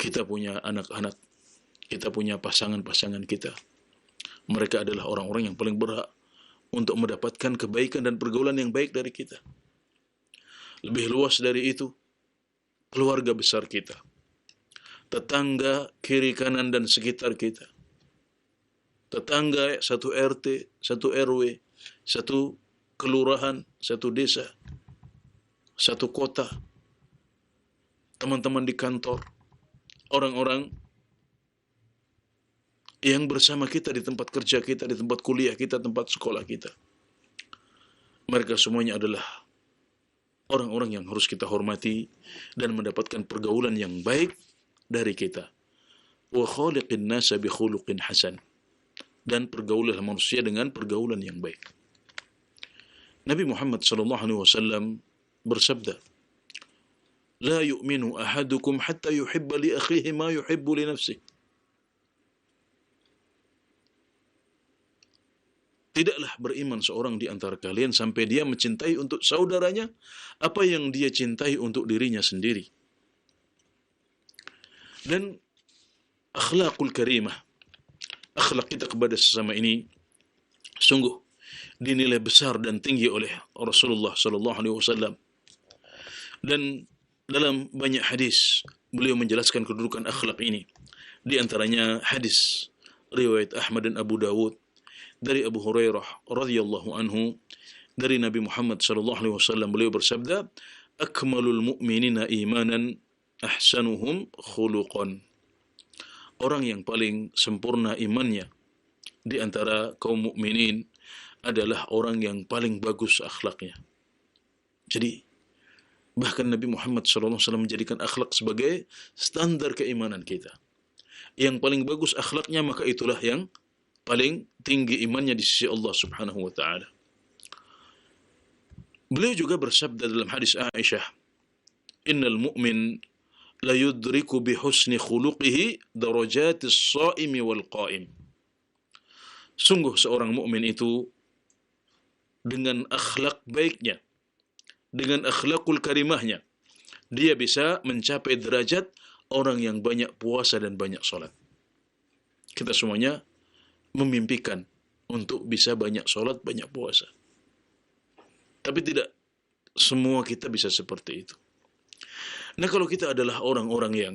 kita punya anak-anak, kita punya pasangan-pasangan kita. Mereka adalah orang-orang yang paling berhak untuk mendapatkan kebaikan dan pergaulan yang baik dari kita. Lebih luas dari itu, keluarga besar kita, tetangga kiri kanan dan sekitar kita, tetangga satu RT, satu RW, satu kelurahan, satu desa, satu kota, teman-teman di kantor, orang-orang yang bersama kita di tempat kerja kita, di tempat kuliah kita, tempat sekolah kita. Mereka semuanya adalah orang-orang yang harus kita hormati dan mendapatkan pergaulan yang baik dari kita. Wa khaliqin nasa bi khuluqin hasan, dan pergaulilah manusia dengan pergaulan yang baik. Nabi Muhammad sallallahu alaihi wasallam bersabda, "La yu'minu ahadukum hatta yuhibba li akhihi ma yuhibbu li nafsihi." Tidaklah beriman seorang di antara kalian sampai dia mencintai untuk saudaranya apa yang dia cintai untuk dirinya sendiri. Dan akhlakul karimah, akhlak kita kepada sesama ini sungguh dinilai besar dan tinggi oleh Rasulullah sallallahu alaihi wasallam. Dan dalam banyak hadis beliau menjelaskan kedudukan akhlak ini. Di antaranya hadis riwayat Ahmad dan Abu Dawud dari Abu Hurairah radhiyallahu anhu, dari Nabi Muhammad sallallahu alaihi wasallam, beliau bersabda, "Akmalul mu'minina imanan ahsanuhum khuluqan." Orang yang paling sempurna imannya di antara kaum mukminin adalah orang yang paling bagus akhlaknya. Jadi bahkan Nabi Muhammad sallallahu alaihi wasallam menjadikan akhlak sebagai standar keimanan kita. Yang paling bagus akhlaknya, maka itulah yang paling tinggi imannya di sisi Allah Subhanahu wa taala. Beliau juga bersabda dalam hadis Aisyah, "Innal mu'min la yudriku bi husni khuluqihi darajatis shaimi wal qa'im." Sungguh seorang mukmin itu dengan akhlak baiknya, dengan akhlakul karimahnya, dia bisa mencapai derajat orang yang banyak puasa dan banyak salat. Kita semuanya memimpikan untuk bisa banyak sholat, banyak puasa. Tapi tidak semua kita bisa seperti itu. Nah, kalau kita adalah orang-orang yang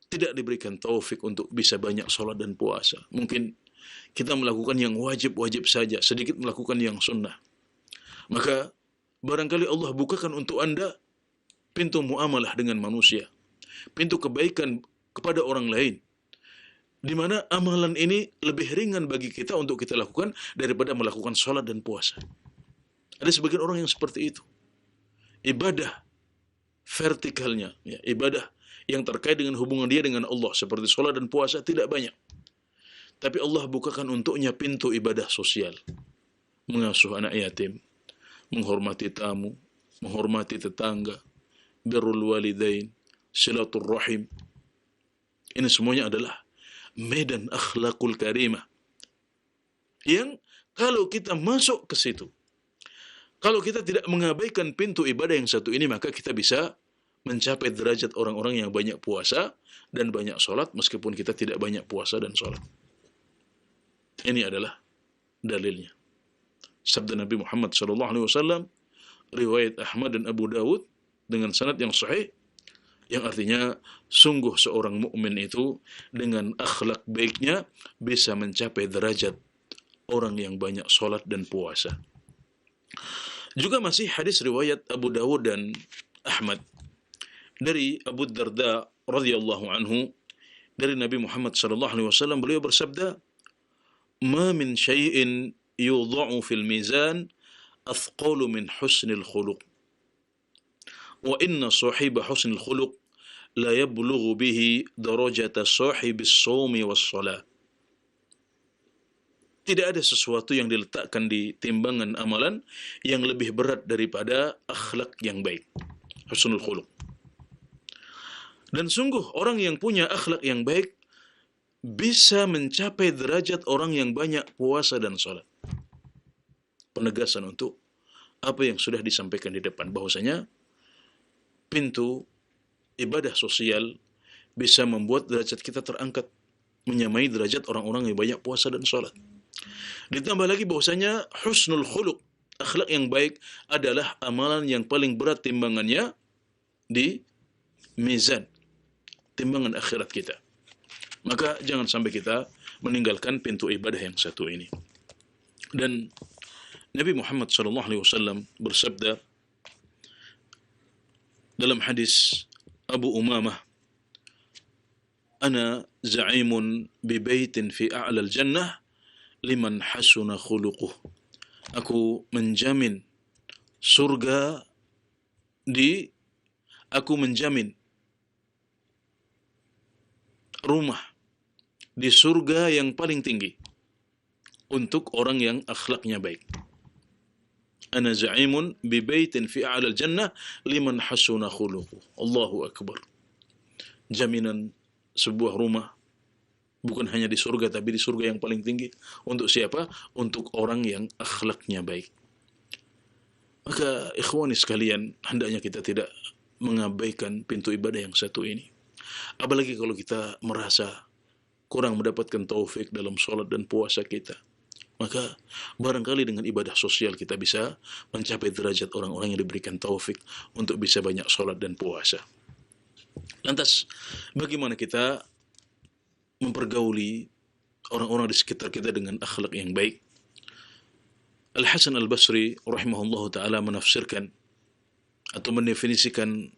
tidak diberikan taufik untuk bisa banyak sholat dan puasa, mungkin kita melakukan yang wajib-wajib saja, sedikit melakukan yang sunnah, maka barangkali Allah bukakan untuk Anda pintu muamalah dengan manusia, pintu kebaikan kepada orang lain, di mana amalan ini lebih ringan bagi kita untuk kita lakukan daripada melakukan sholat dan puasa. Ada sebagian orang yang seperti itu. Ibadah vertikalnya, ya, ibadah yang terkait dengan hubungan dia dengan Allah, seperti sholat dan puasa, tidak banyak. Tapi Allah bukakan untuknya pintu ibadah sosial. Mengasuh anak yatim, menghormati tamu, menghormati tetangga, birrul walidain, silatul rahim. Ini semuanya adalah medan akhlakul karimah yang kalau kita masuk ke situ, kalau kita tidak mengabaikan pintu ibadah yang satu ini, maka kita bisa mencapai derajat orang-orang yang banyak puasa dan banyak sholat meskipun kita tidak banyak puasa dan sholat. Ini adalah dalilnya. Sabda Nabi Muhammad SAW, riwayat Ahmad dan Abu Dawud dengan sanad yang sahih, Yang artinya sungguh seorang mukmin itu dengan akhlak baiknya bisa mencapai derajat orang yang banyak sholat dan puasa. Juga masih hadis riwayat Abu Dawud dan Ahmad dari Abu Darda radhiyallahu anhu, dari Nabi Muhammad sallallahu alaihi wasallam, beliau bersabda, "Ma min syai'in yudha'u fil mizan athqalu min husnil khuluq. Wa inna sahiba husnil khuluq la yablughu bihi darajata sahibis shaumi was shalah." Tidak ada sesuatu yang diletakkan di timbangan amalan yang lebih berat daripada akhlak yang baik, husnul khuluq. Dan sungguh orang yang punya akhlak yang baik bisa mencapai derajat orang yang banyak puasa dan salat. Penegasan untuk apa yang sudah disampaikan di depan, bahwasanya pintu ibadah sosial bisa membuat derajat kita terangkat, menyamai derajat orang-orang yang banyak puasa dan salat. Ditambah lagi bahwasanya husnul khuluq, akhlak yang baik adalah amalan yang paling berat timbangannya di mizan, timbangan akhirat kita. Maka jangan sampai kita meninggalkan pintu ibadah yang satu ini. Dan Nabi Muhammad SAW bersabda dalam hadis Abu Umamah, "Ana za'imun bi baitin fi a'lal jannah liman hasuna khuluquh." Aku menjamin surga aku menjamin rumah di surga yang paling tinggi untuk orang yang akhlaknya baik. Ana za'imun bi baitin fi a'lal jannah liman hasuna khuluquh. Allahu akbar. Jaminan sebuah rumah bukan hanya di surga, tapi di surga yang paling tinggi. Untuk siapa? Untuk orang yang akhlaknya baik. Maka ikhwani sekalian, hendaknya kita tidak mengabaikan pintu ibadah yang satu ini. Apalagi kalau kita merasa kurang mendapatkan taufik dalam sholat dan puasa kita. Maka barangkali dengan ibadah sosial kita bisa mencapai derajat orang-orang yang diberikan taufik untuk bisa banyak sholat dan puasa. Lantas, bagaimana kita mempergauli orang-orang di sekitar kita dengan akhlak yang baik? Al-Hasan Al-Basri rahimahullah ta'ala menafsirkan atau mendefinisikan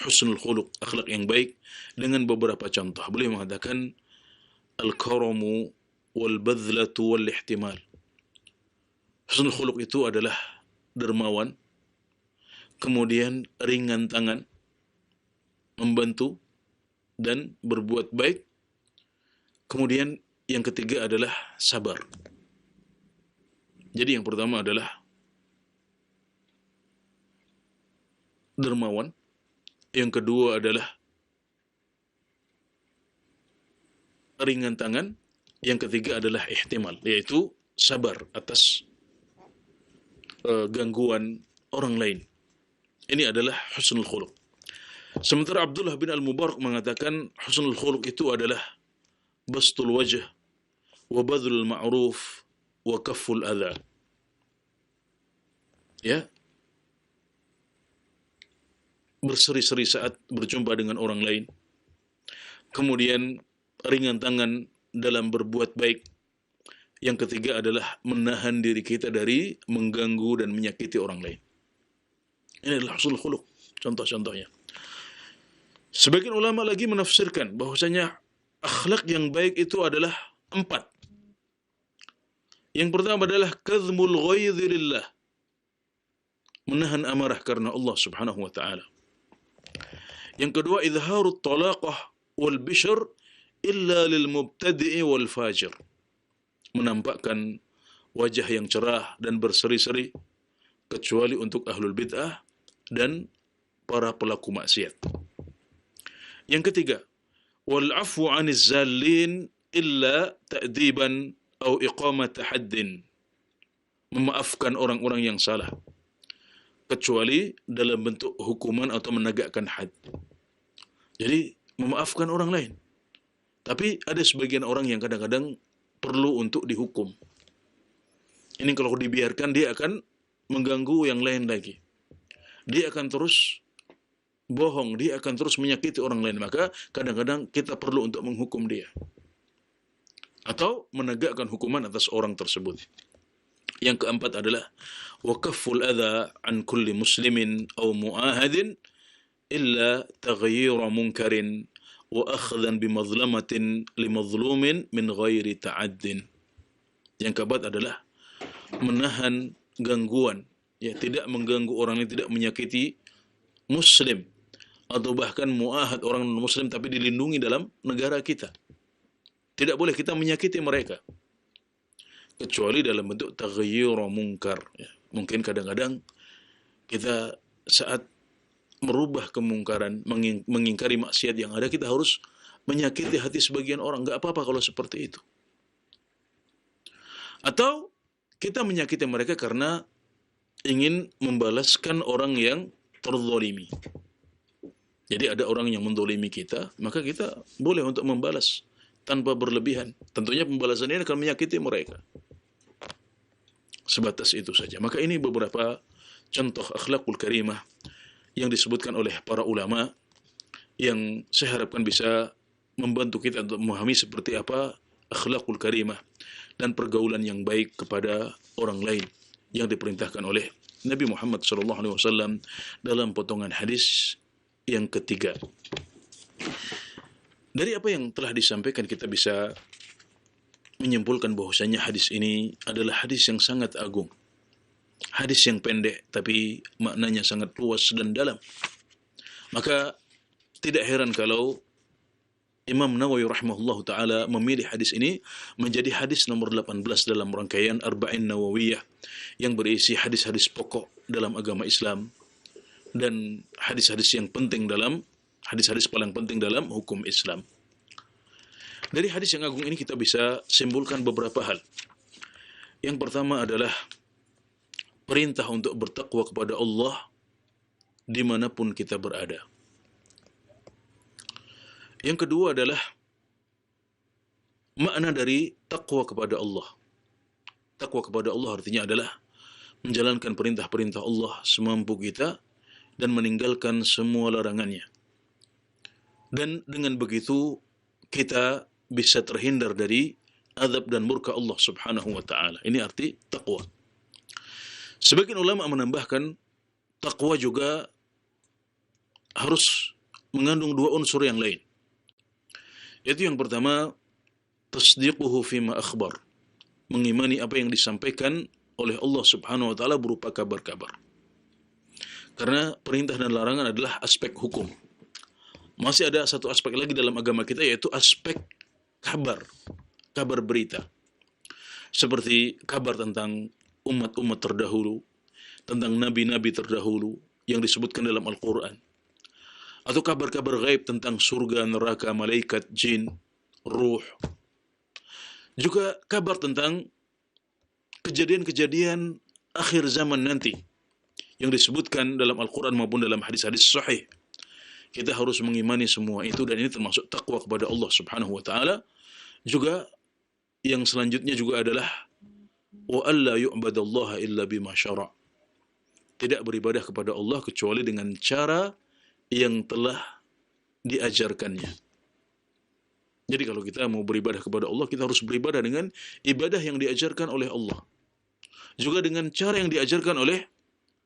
husnul khuluq, akhlak yang baik, dengan beberapa contoh. Beliau mengatakan al-karamu wal-badlatu wal-ihtimal. Husnul khuluq itu adalah dermawan, kemudian ringan tangan, membantu dan berbuat baik. Kemudian yang ketiga adalah sabar. Jadi yang pertama adalah dermawan, yang kedua adalah ringan tangan, yang ketiga adalah ihtimal, yaitu sabar atas gangguan orang lain. Ini adalah husnul khuluq. Sementara Abdullah bin Al-Mubarak mengatakan husnul khuluq itu adalah bastul wajh wa badlul ma'ruf wa kafful adha. Ya, berseri-seri saat berjumpa dengan orang lain, kemudian ringan tangan dalam berbuat baik, yang ketiga adalah menahan diri kita dari mengganggu dan menyakiti orang lain. Ini adalah husnul khuluq, contoh-contohnya. Sebagian ulama lagi menafsirkan bahwasanya akhlak yang baik itu adalah 4. Yang pertama adalah kadhmul ghaidhi lillah, menahan amarah karena Allah Subhanahu wa taala. Yang kedua, izharut talaqah wal bishr illa lil mubtadi'i wal fajir, menampakkan wajah yang cerah dan berseri-seri kecuali untuk ahlul bid'ah dan para pelaku maksiat. Yang ketiga, wal afwu 'aniz zallin illa ta'diban atau iqamata haddin, memaafkan orang-orang yang salah kecuali dalam bentuk hukuman atau menegakkan had. Jadi memaafkan orang lain. Tapi ada sebagian orang yang kadang-kadang perlu untuk dihukum. Ini kalau dibiarkan dia akan mengganggu yang lain lagi. Dia akan terus bohong, dia akan terus menyakiti orang lain. Maka kadang-kadang kita perlu untuk menghukum dia atau menegakkan hukuman atas orang tersebut. Yang keempat adalah waqaful adha an kulli muslimin aw mu'ahadin illa taghyira munkarin wa akhdhan bimadlamatin limazlumin min ghairi ta'addin. Yang keempat adalah menahan gangguan, ya, tidak mengganggu orang lain, tidak menyakiti muslim atau bahkan muahad orang non-muslim tapi dilindungi dalam negara kita. Tidak boleh kita menyakiti mereka kecuali dalam bentuk taghyir munkar, ya. Mungkin kadang-kadang kita saat merubah kemungkaran, mengingkari maksiat yang ada, kita harus menyakiti hati sebagian orang. Enggak apa-apa kalau seperti itu. Atau kita menyakiti mereka karena ingin membalaskan orang yang terzalimi. Jadi ada orang yang mendolimi kita, maka kita boleh untuk membalas tanpa berlebihan. Tentunya pembalasan ini akan menyakiti mereka. Sebatas itu saja. Maka ini beberapa contoh akhlakul karimah yang disebutkan oleh para ulama yang saya harapkan bisa membantu kita untuk memahami seperti apa akhlakul karimah dan pergaulan yang baik kepada orang lain yang diperintahkan oleh Nabi Muhammad SAW dalam potongan hadis yang ketiga. Dari apa yang telah disampaikan kita bisa menyimpulkan bahwasanya hadis ini adalah hadis yang sangat agung. Hadis yang pendek tapi maknanya sangat luas dan dalam. Maka tidak heran kalau Imam Nawawi rahimahullah ta'ala memilih hadis ini menjadi hadis nomor 18 dalam rangkaian Arba'in Nawawiyah yang berisi hadis-hadis pokok dalam agama Islam dan hadis-hadis yang penting dalam hadis-hadis paling penting dalam hukum Islam. Dari hadis yang agung ini kita bisa simpulkan beberapa hal. Yang pertama adalah perintah untuk bertakwa kepada Allah dimanapun kita berada. Yang kedua adalah makna dari takwa kepada Allah. Takwa kepada Allah artinya adalah menjalankan perintah-perintah Allah semampu kita dan meninggalkan semua larangannya. Dan dengan begitu kita bisa terhindar dari azab dan murka Allah Subhanahu wa taala. Ini arti takwa. Sebagian ulama menambahkan takwa juga harus mengandung dua unsur yang lain. Yaitu yang pertama, tasdiquhu fima akhbar. Mengimani apa yang disampaikan oleh Allah Subhanahu wa taala berupa kabar-kabar. Karena perintah dan larangan adalah aspek hukum. Masih ada satu aspek lagi dalam agama kita, yaitu aspek kabar, kabar berita. Seperti kabar tentang umat-umat terdahulu, tentang nabi-nabi terdahulu yang disebutkan dalam Al-Quran. Atau kabar-kabar gaib tentang surga, neraka, malaikat, jin, ruh. Juga kabar tentang kejadian-kejadian akhir zaman nanti yang disebutkan dalam Al-Quran maupun dalam hadis-hadis sahih. Kita harus mengimani semua itu, dan ini termasuk takwa kepada Allah Subhanahu wa taala. Juga yang selanjutnya juga adalah wa alla yu'badallaha illa bima syara'. Tidak beribadah kepada Allah kecuali dengan cara yang telah diajarkannya. Jadi kalau kita mau beribadah kepada Allah, kita harus beribadah dengan ibadah yang diajarkan oleh Allah. Juga dengan cara yang diajarkan oleh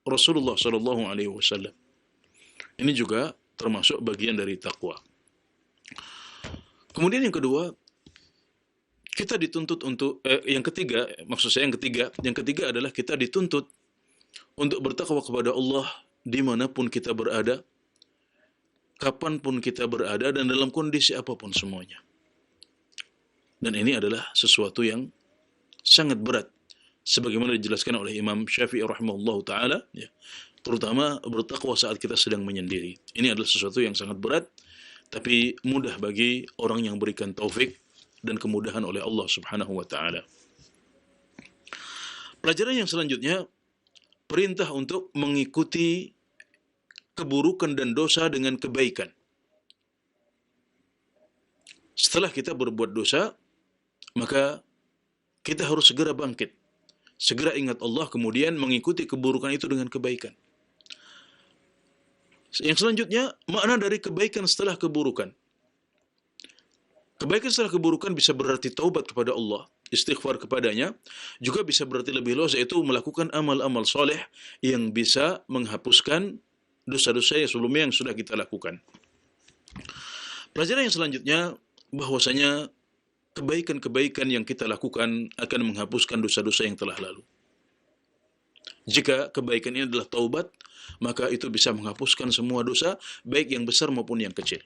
Rasulullah sallallahu alaihi wasallam. Ini juga termasuk bagian dari takwa. Kemudian yang kedua, kita dituntut untuk yang ketiga adalah kita dituntut untuk bertakwa kepada Allah dimanapun kita berada, kapanpun kita berada, dan dalam kondisi apapun semuanya. Dan ini adalah sesuatu yang sangat berat, sebagaimana dijelaskan oleh Imam Syafi'i rahimahullah ta'ala, ya, terutama bertakwa saat kita sedang menyendiri. Ini adalah sesuatu yang sangat berat, tapi mudah bagi orang yang berikan taufik dan kemudahan oleh Allah Subhanahu wa ta'ala. Pelajaran yang selanjutnya, perintah untuk mengikuti keburukan dan dosa dengan kebaikan. Setelah kita berbuat dosa, maka kita harus segera bangkit, segera ingat Allah, kemudian mengikuti keburukan itu dengan kebaikan. Yang selanjutnya, makna dari kebaikan setelah keburukan. Kebaikan setelah keburukan bisa berarti taubat kepada Allah, istighfar kepadanya, juga bisa berarti lebih luas, yaitu melakukan amal-amal soleh yang bisa menghapuskan dosa-dosa yang sebelumnya yang sudah kita lakukan. Pelajaran yang selanjutnya, bahwasanya kebaikan-kebaikan yang kita lakukan akan menghapuskan dosa-dosa yang telah lalu. Jika kebaikan ini adalah taubat, maka itu bisa menghapuskan semua dosa, baik yang besar maupun yang kecil.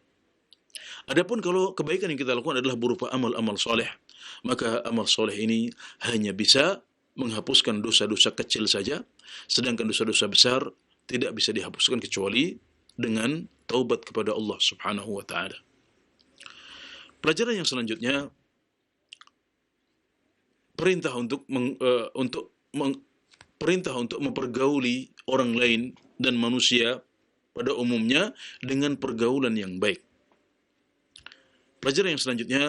Adapun kalau kebaikan yang kita lakukan adalah berupa amal-amal soleh, maka amal soleh ini hanya bisa menghapuskan dosa-dosa kecil saja, sedangkan dosa-dosa besar tidak bisa dihapuskan kecuali dengan taubat kepada Allah Subhanahu wa taala. Pelajaran yang selanjutnya, perintah perintah untuk mempergauli orang lain dan manusia pada umumnya dengan pergaulan yang baik. Pelajaran yang selanjutnya,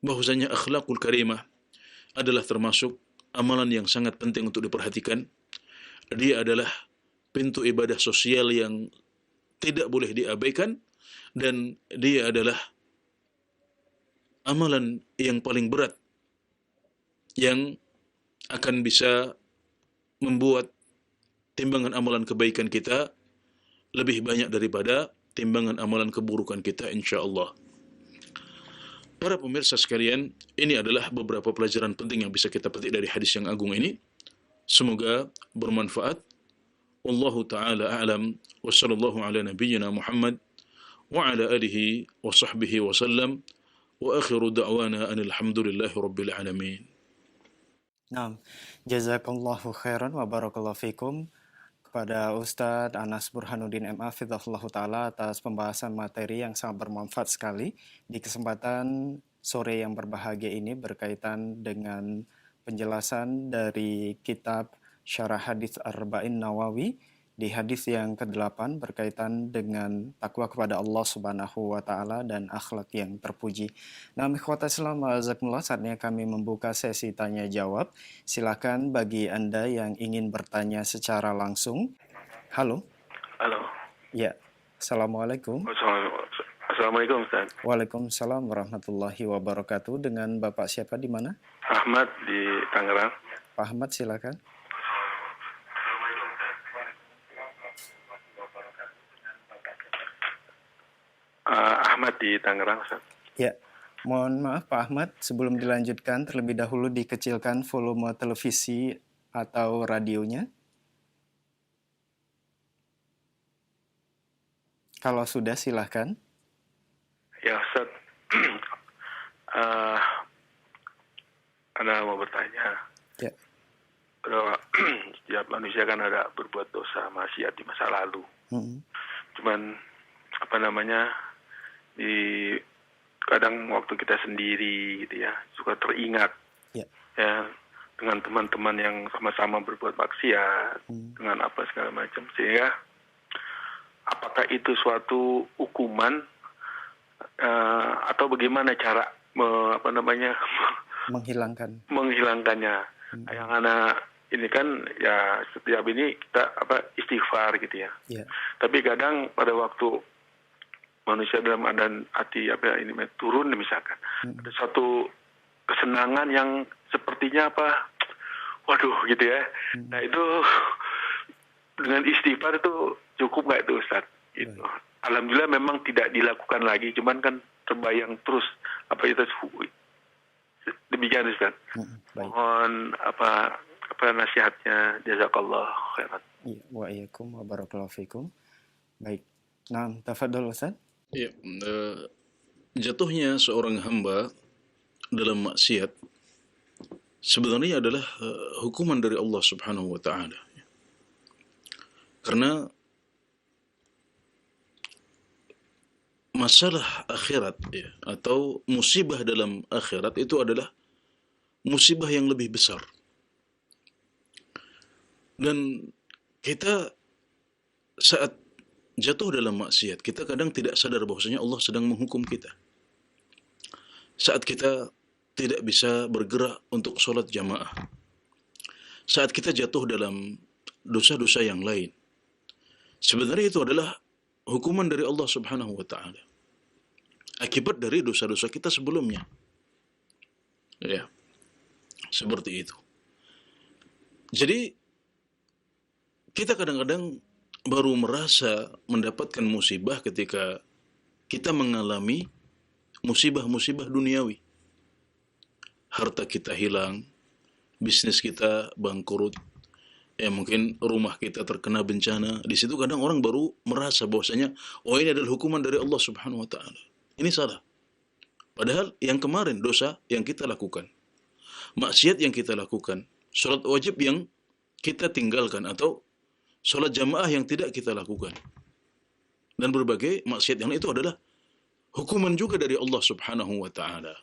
bahwasanya akhlakul karimah adalah termasuk amalan yang sangat penting untuk diperhatikan. Dia adalah pintu ibadah sosial yang tidak boleh diabaikan, dan dia adalah amalan yang paling berat yang akan bisa membuat timbangan amalan kebaikan kita lebih banyak daripada timbangan amalan keburukan kita, insyaallah. Para pemirsa sekalian, ini adalah beberapa pelajaran penting yang bisa kita petik dari hadis yang agung ini. Semoga bermanfaat. Wallahu ta'ala a'lam wa sallallahu ala nabiyyina Muhammad wa ala alihi wa sahbihi wa sallam wa akhiru da'wana anil hamdulillahi rabbil alamin. Nah, jazakallahu khairan wa barakallahu fikum kepada Ustadz Anas Burhanuddin MA Fidhahullah Ta'ala atas pembahasan materi yang sangat bermanfaat sekali di kesempatan sore yang berbahagia ini berkaitan dengan penjelasan dari kitab Syarah Hadits Arba'in Nawawi di hadis yang ke-8 berkaitan dengan takwa kepada Allah Subhanahu wa taala dan akhlak yang terpuji. Nah, ikhwatal Islam jazakumullah, saatnya kami membuka sesi tanya jawab. Silakan bagi Anda yang ingin bertanya secara langsung. Halo. Halo. Ya. Assalamualaikum. Assalamualaikum Ustaz. Waalaikumsalam warahmatullahi wabarakatuh. Dengan Bapak siapa di mana? Ahmad di Tangerang. Pak Ahmad silakan. Ahmad di Tangerang, Ustaz. Ya, mohon maaf Pak Ahmad, sebelum dilanjutkan terlebih dahulu dikecilkan volume televisi atau radionya. Kalau sudah silahkan. Ya Ustaz, Anda mau bertanya. Ya. Kalau setiap manusia kan ada berbuat dosa maksiat di masa lalu. Cuman di kadang waktu kita sendiri gitu ya, suka teringat ya dengan teman-teman yang sama-sama berbuat maksiat, dengan apa segala macam, sehingga apakah itu suatu hukuman atau bagaimana cara menghilangkannya. Yang anak ini kan ya setiap ini kita istighfar gitu ya. Tapi kadang pada waktu manusia dalam keadaan hati turun misalkan, ada satu kesenangan yang sepertinya waduh gitu ya. Nah itu dengan istighfar itu cukup nggak itu Ustaz? Gitu. Alhamdulillah memang tidak dilakukan lagi, cuman kan terbayang terus itu demikian Ustaz. Mohon nasihatnya, jazakallah khairan. Wa iyyakum wa barakallahu fikum. Baik. Nah, tafadhol Ustaz. Ya, jatuhnya seorang hamba dalam maksiat sebenarnya adalah hukuman dari Allah Subhanahu wa taala. Karena masalah akhirat ya, atau musibah dalam akhirat itu adalah musibah yang lebih besar. Dan kita saat jatuh dalam maksiat, kita kadang tidak sadar bahwasanya Allah sedang menghukum kita. Saat kita tidak bisa bergerak untuk sholat jamaah, saat kita jatuh dalam dosa-dosa yang lain, sebenarnya itu adalah hukuman dari Allah Subhanahu wa taala. Akibat dari dosa-dosa kita sebelumnya. Ya. Seperti itu. Jadi kita kadang-kadang baru merasa mendapatkan musibah ketika kita mengalami musibah-musibah duniawi. Harta kita hilang, bisnis kita bangkrut, ya mungkin rumah kita terkena bencana. Di situ kadang orang baru merasa bahwasanya oh ini adalah hukuman dari Allah Subhanahu wa taala. Ini salah. Padahal yang kemarin dosa yang kita lakukan, maksiat yang kita lakukan, sholat wajib yang kita tinggalkan atau sholat jamaah yang tidak kita lakukan, dan berbagai maksiat yang itu adalah hukuman juga dari Allah Subhanahu wa taala.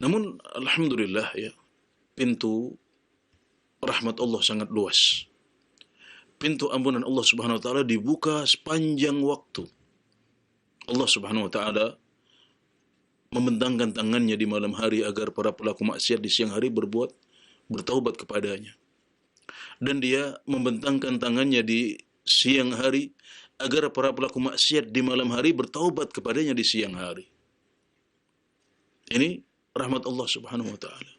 Namun alhamdulillah ya, pintu rahmat Allah sangat luas. Pintu ampunan Allah Subhanahu wa taala dibuka sepanjang waktu. Allah Subhanahu wa taala membentangkan tangannya di malam hari agar para pelaku maksiat di siang hari bertaubat kepadanya. Dan dia membentangkan tangannya di siang hari agar para pelaku maksiat di malam hari bertaubat kepadanya di siang hari. Ini rahmat Allah Subhanahu wa taala.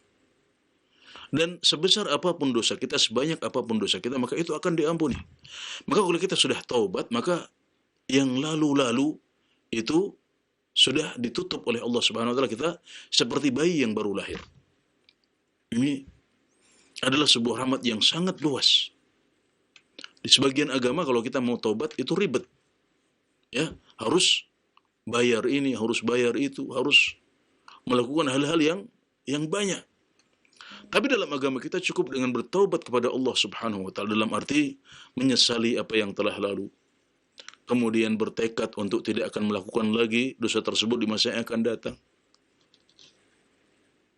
Dan sebesar apapun dosa kita, sebanyak apapun dosa kita, maka itu akan diampuni. Maka kalau kita sudah taubat, maka yang lalu-lalu itu sudah ditutup oleh Allah Subhanahu wa taala. Kita seperti bayi yang baru lahir. Ini adalah sebuah rahmat yang sangat luas. Di sebagian agama kalau kita mau taubat itu ribet. Ya, harus bayar ini, harus bayar itu, harus melakukan hal-hal yang banyak. Tapi dalam agama kita cukup dengan bertaubat kepada Allah Subhanahu wa taala, dalam arti menyesali apa yang telah lalu. Kemudian bertekad untuk tidak akan melakukan lagi dosa tersebut di masa yang akan datang.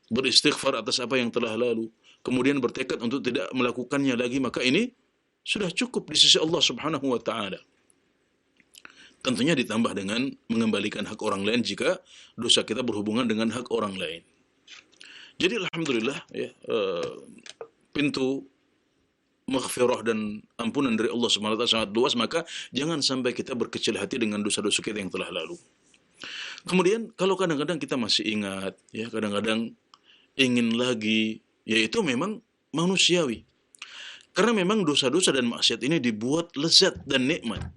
Beristighfar atas apa yang telah lalu. Kemudian bertekad untuk tidak melakukannya lagi, maka ini sudah cukup di sisi Allah Subhanahu wa taala. Tentunya ditambah dengan mengembalikan hak orang lain jika dosa kita berhubungan dengan hak orang lain. Jadi alhamdulillah ya, pintu maghfirah dan ampunan dari Allah Subhanahu wa taala sangat luas, maka jangan sampai kita berkecil hati dengan dosa-dosa kita yang telah lalu. Kemudian kalau kadang-kadang kita masih ingat, ya kadang-kadang ingin lagi, ya itu memang manusiawi. Karena memang dosa-dosa dan maksiat ini dibuat lezat dan nikmat.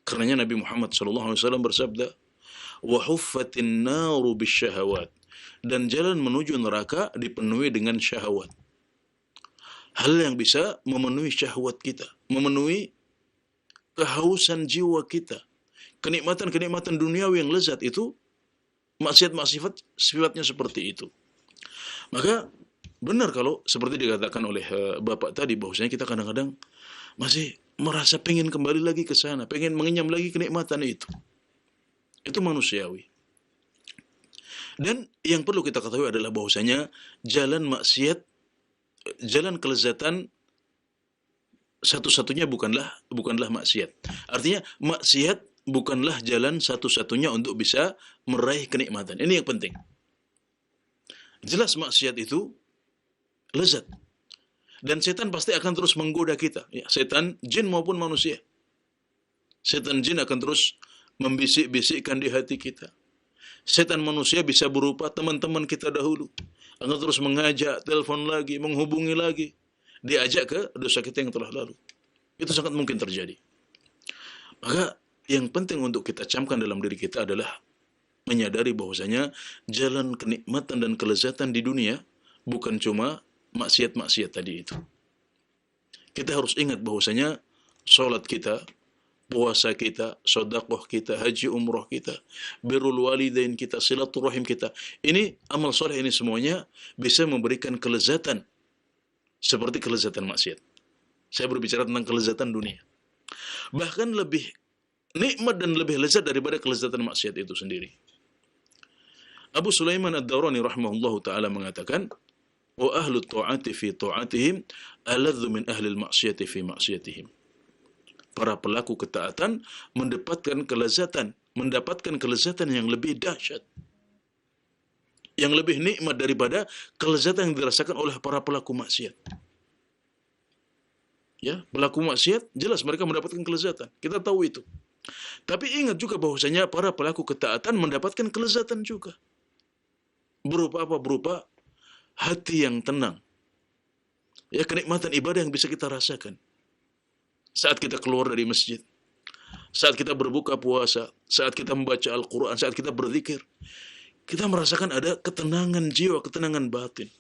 Karenanya Nabi Muhammad SAW bersabda, "Wa huffatin naru bisyahawat." Dan jalan menuju neraka dipenuhi dengan syahwat. Hal yang bisa memenuhi syahwat kita, memenuhi kehausan jiwa kita. Kenikmatan-kenikmatan duniawi yang lezat itu, maksiat-maksiat sifatnya seperti itu. Maka benar kalau seperti dikatakan oleh Bapak tadi, bahwasanya kita kadang-kadang masih merasa pengen kembali lagi ke sana, pengen mengenyam lagi kenikmatan itu. Itu manusiawi. Dan yang perlu kita ketahui adalah bahwasanya jalan maksiat, jalan kelezatan satu-satunya bukanlah maksiat. Artinya maksiat bukanlah jalan satu-satunya untuk bisa meraih kenikmatan. Ini yang penting. Jelas maksiat itu lezat. Dan setan pasti akan terus menggoda kita. Ya, setan jin maupun manusia. Setan jin akan terus membisik-bisikkan di hati kita. Setan manusia bisa berupa teman-teman kita dahulu. Akan terus mengajak, telepon lagi, menghubungi lagi. Diajak ke dosa kita yang telah lalu. Itu sangat mungkin terjadi. Maka yang penting untuk kita camkan dalam diri kita adalah menyadari bahwasanya jalan kenikmatan dan kelezatan di dunia bukan cuma maksiat-maksiat tadi itu. Kita harus ingat bahwasanya sholat kita, puasa kita, sedekah kita, haji umrah kita, birrul walidain kita, silaturahim kita. Ini amal soleh, ini semuanya bisa memberikan kelezatan seperti kelezatan maksiat. Saya berbicara tentang kelezatan dunia. Bahkan lebih nikmat dan lebih lezat daripada kelezatan maksiat itu sendiri. Abu Sulaiman Ad-Darani rahimahullahu taala mengatakan, "Wa ahlu ta'ati fi ta'atihim aladzu min ahli al-ma'siyati fi ma'siyatihim." Para pelaku ketaatan mendapatkan kelezatan yang lebih dahsyat, yang lebih nikmat daripada kelezatan yang dirasakan oleh para pelaku maksiat. Ya, pelaku maksiat jelas mereka mendapatkan kelezatan. Kita tahu itu. Tapi ingat juga bahwasanya para pelaku ketaatan mendapatkan kelezatan juga. Berupa apa? Berupa hati yang tenang. Ya, kenikmatan ibadah yang bisa kita rasakan. Saat kita keluar dari masjid, saat kita berbuka puasa, saat kita membaca Al-Quran, saat kita berzikir, kita merasakan ada ketenangan jiwa, ketenangan batin.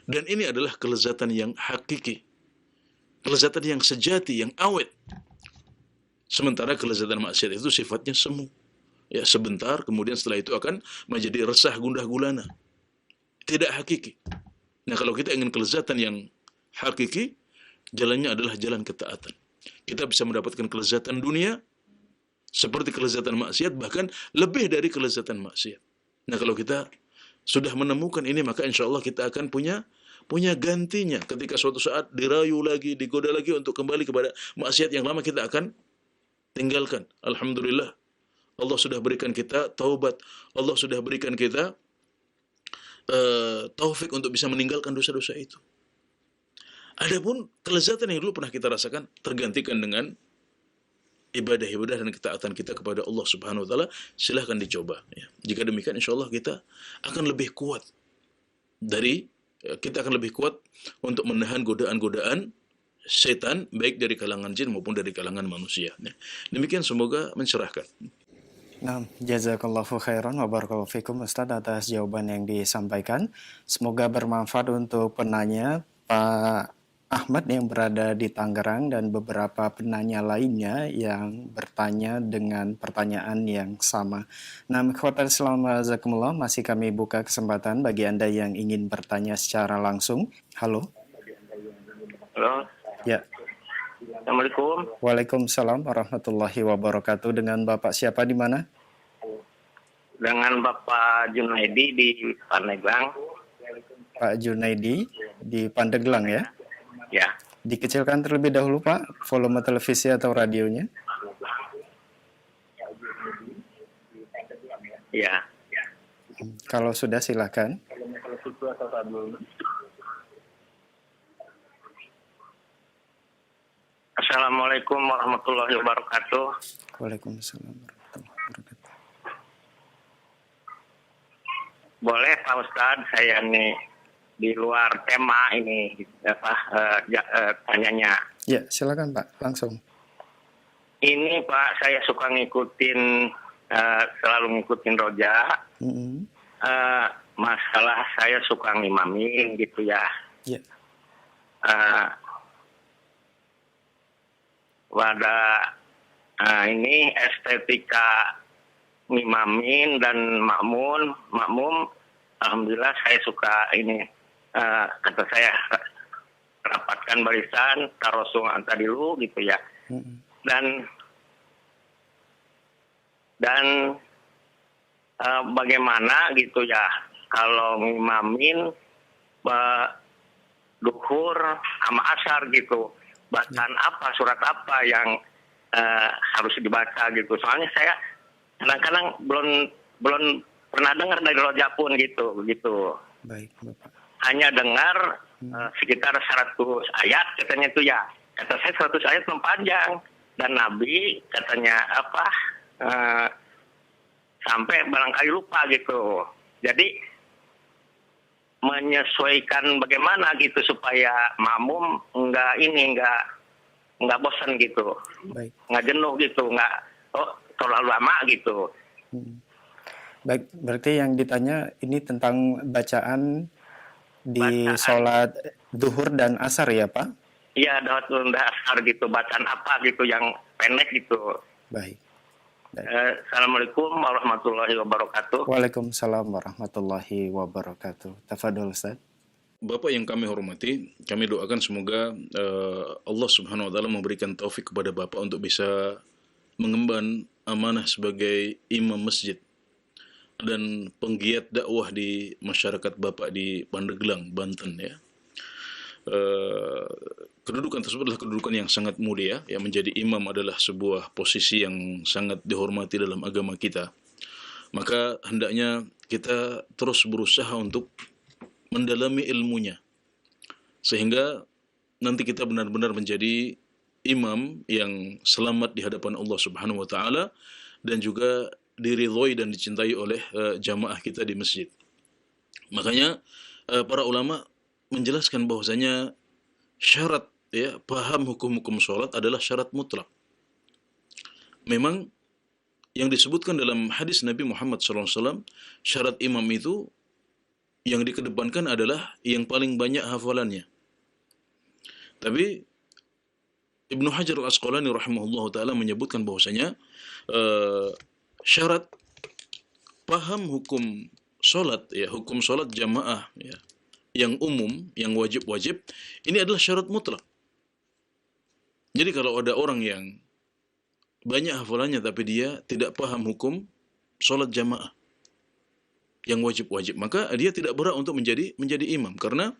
Dan ini adalah kelezatan yang hakiki. Kelezatan yang sejati, yang awet. Sementara kelezatan maksiat itu sifatnya semu. Ya, sebentar, kemudian setelah itu akan menjadi resah, gundah gulana. Tidak hakiki. Nah, kalau kita ingin kelezatan yang hakiki, jalannya adalah jalan ketaatan. Kita bisa mendapatkan kelezatan dunia, seperti kelezatan maksiat, bahkan lebih dari kelezatan maksiat. Nah, kalau kita sudah menemukan ini, maka insya Allah kita akan punya gantinya. Ketika suatu saat dirayu lagi, digoda lagi untuk kembali kepada maksiat yang lama, kita akan tinggalkan. Alhamdulillah, Allah sudah berikan kita taubat. Allah sudah berikan kita taufik untuk bisa meninggalkan dosa-dosa itu. Adapun kelezatan yang dulu pernah kita rasakan tergantikan dengan ibadah-ibadah dan ketaatan kita kepada Allah Subhanahu wa taala, silahkan dicoba ya. Jika demikian insya Allah kita akan lebih kuat untuk menahan godaan-godaan setan, baik dari kalangan jin maupun dari kalangan manusia. Demikian, semoga mencerahkan. Nah, jazakallahu khairan wa barakallahu fikum Ustaz atas jawaban yang disampaikan. Semoga bermanfaat untuk penanya Pak Ahmad yang berada di Tangerang dan beberapa penanya lainnya yang bertanya dengan pertanyaan yang sama. Nah, ikhwatal Islam jazakumullah, masih kami buka kesempatan bagi Anda yang ingin bertanya secara langsung. Halo. Halo. Ya. Assalamualaikum. Waalaikumsalam warahmatullahi wabarakatuh. Dengan Bapak siapa di mana? Dengan Bapak Junaidi di Pandeglang. Pak Junaidi di Pandeglang ya? Ya. Dikecilkan terlebih dahulu Pak, volume televisi atau radionya. Ya. Kalau sudah silakan. Assalamualaikum warahmatullahi wabarakatuh. Waalaikumsalam warahmatullahi wabarakatuh. Boleh Pak Ustadz, saya nih di luar tema ini tanyanya. Ya, silakan Pak, langsung. Ini Pak, saya suka selalu ngikutin Roja. Masalah saya suka ngimamin gitu ya. Ya. Pada ini estetika ngimamin dan makmum, alhamdulillah saya suka ini. Kata saya rapatkan barisan tarosung antadilu gitu ya. Dan bagaimana gitu ya kalau ngimamin duhur sama asar gitu, bacaan apa, surat apa yang harus dibaca gitu. Soalnya saya kadang-kadang belum pernah dengar dari Roja pun gitu. Baik, Bapak. Hanya dengar sekitar 100 ayat katanya itu ya. Kata saya 100 ayat panjang. Dan Nabi katanya sampai barangkali lupa gitu. Jadi menyesuaikan bagaimana gitu supaya makmum nggak bosan gitu. Baik. Nggak jenuh gitu, nggak terlalu lama gitu. Baik, berarti yang ditanya ini tentang bacaan di sholat duhur dan asar ya Pak? Iya, duhur dan asar gitu, bacaan apa gitu yang pendek gitu. Baik. Assalamualaikum warahmatullahi wabarakatuh. Waalaikumsalam warahmatullahi wabarakatuh. Tafadhol Ustaz. Bapak yang kami hormati, kami doakan semoga Allah Subhanahu wa taala memberikan taufik kepada Bapak untuk bisa mengemban amanah sebagai imam masjid dan penggiat dakwah di masyarakat Bapak di Pandeglang, Banten ya. Kedudukan tersebut adalah kedudukan yang sangat mulia ya. Menjadi imam adalah sebuah posisi yang sangat dihormati dalam agama kita. Maka hendaknya kita terus berusaha untuk mendalami ilmunya sehingga nanti kita benar-benar menjadi imam yang selamat di hadapan Allah Subhanahu wa taala dan juga diridhoi dan dicintai oleh jamaah kita di masjid. Makanya para ulama menjelaskan bahwasanya syarat ya paham hukum-hukum salat adalah syarat mutlak. Memang yang disebutkan dalam hadis Nabi Muhammad SAW, syarat imam itu yang dikedepankan adalah yang paling banyak hafalannya. Tapi Ibnu Hajar Al-Asqalani rahimahullah ta'ala menyebutkan bahwasanya syarat paham hukum solat, ya, hukum solat jamaah, ya, yang umum, yang wajib-wajib, ini adalah syarat mutlak. Jadi kalau ada orang yang banyak hafalannya tapi dia tidak paham hukum solat jamaah yang wajib-wajib, maka dia tidak berhak untuk menjadi imam, karena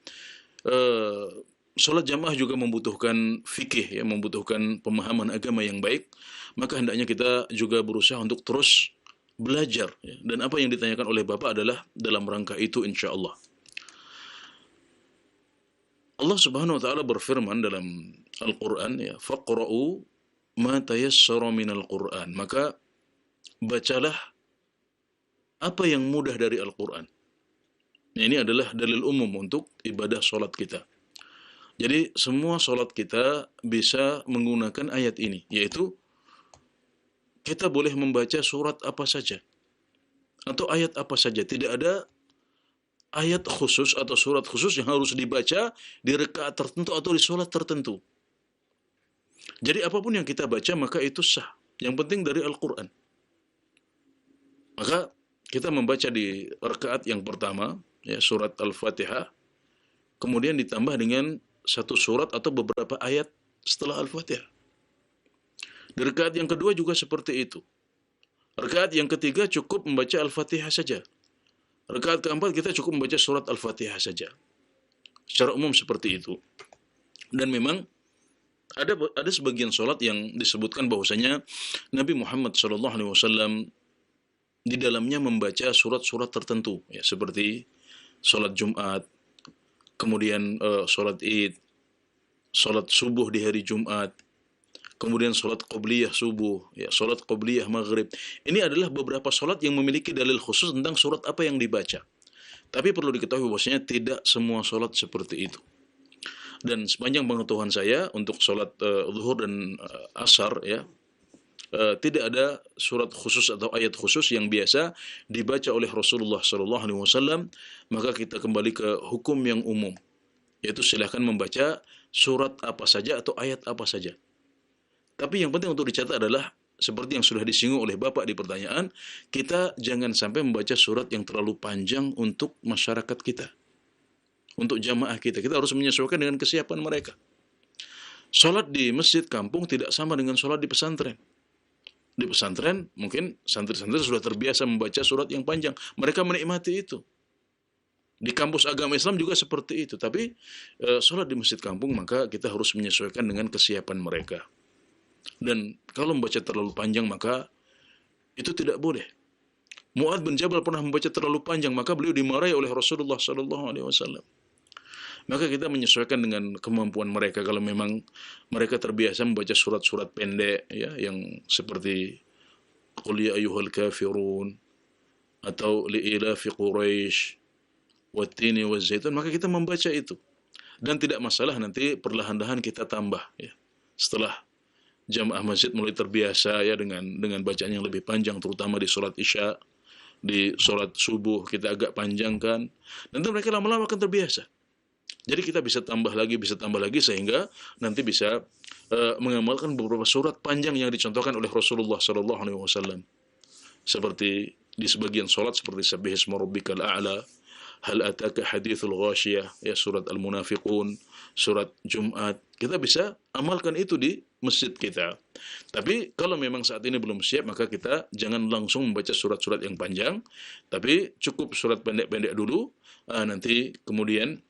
solat jamaah juga membutuhkan fikih, ya, membutuhkan pemahaman agama yang baik. Maka hendaknya kita juga berusaha untuk terus belajar, ya. Dan apa yang ditanyakan oleh Bapak adalah dalam rangka itu, insya Allah. Allah Subhanahu wa taala berfirman dalam Al-Qur'an, ya, faqra'u ma tayassara minal Qur'an. Maka bacalah apa yang mudah dari Al-Qur'an. Nah, ini adalah dalil umum untuk ibadah salat kita. Jadi semua salat kita bisa menggunakan ayat ini, yaitu kita boleh membaca surat apa saja atau ayat apa saja. Tidak ada ayat khusus atau surat khusus yang harus dibaca di rakaat tertentu atau di salat tertentu. Jadi apapun yang kita baca maka itu sah. Yang penting dari Al-Qur'an. Maka kita membaca di rakaat yang pertama, ya, surat Al-Fatihah, kemudian ditambah dengan satu surat atau beberapa ayat setelah Al-Fatihah. Di rakaat yang kedua juga seperti itu. Rakaat yang ketiga cukup membaca Al-Fatihah saja. Rakaat keempat kita cukup membaca surat Al-Fatihah saja. Secara umum seperti itu. Dan memang ada sebagian salat yang disebutkan bahwasanya Nabi Muhammad SAW di dalamnya membaca surat-surat tertentu, ya, seperti salat Jumat, kemudian salat Id, salat subuh di hari Jumat, kemudian salat qabliyah subuh, ya, salat qabliyah maghrib. Ini adalah beberapa salat yang memiliki dalil khusus tentang surat apa yang dibaca. Tapi perlu diketahui bahwasanya tidak semua salat seperti itu. Dan sepanjang pengetahuan saya untuk salat zuhur dan asar, ya, tidak ada surat khusus atau ayat khusus yang biasa dibaca oleh Rasulullah SAW. Maka kita kembali ke hukum yang umum, yaitu silahkan membaca surat apa saja atau ayat apa saja. Tapi yang penting untuk dicatat adalah seperti yang sudah disinggung oleh Bapak di pertanyaan, kita jangan sampai membaca surat yang terlalu panjang untuk masyarakat kita, untuk jamaah kita. Kita harus menyesuaikan dengan kesiapan mereka. Salat di masjid kampung tidak sama dengan salat di pesantren. Di pesantren mungkin santri-santri sudah terbiasa membaca surat yang panjang. Mereka menikmati itu. Di kampus agama Islam juga seperti itu. Tapi salat di masjid kampung maka kita harus menyesuaikan dengan kesiapan mereka. Dan kalau membaca terlalu panjang maka itu tidak boleh. Mu'adz bin Jabal pernah membaca terlalu panjang, maka beliau dimarahi oleh Rasulullah SAW. Maka kita menyesuaikan dengan kemampuan mereka. Kalau memang mereka terbiasa membaca surat-surat pendek, ya, yang seperti Qul ya ayyuhal kafirun atau li'ilafi Quraisy wattini wazzaitun, maka kita membaca itu. Dan tidak masalah nanti perlahan-lahan kita tambah, ya. Setelah jamaah masjid mulai terbiasa, ya, dengan bacaan yang lebih panjang, terutama di salat Isya, di salat subuh kita agak panjangkan. Nanti mereka lama-lama akan terbiasa. Jadi kita bisa tambah lagi sehingga nanti bisa mengamalkan beberapa surat panjang yang dicontohkan oleh Rasulullah SAW. Seperti di sebagian salat seperti Sabbihisma rabbikal a'la, hal ataka hadithul ghashiyah, ya, surat Al-Munafiqun, surat Jumat. Kita bisa amalkan itu di masjid kita. Tapi kalau memang saat ini belum siap, maka kita jangan langsung membaca surat-surat yang panjang, tapi cukup surat pendek-pendek dulu. Nanti kemudian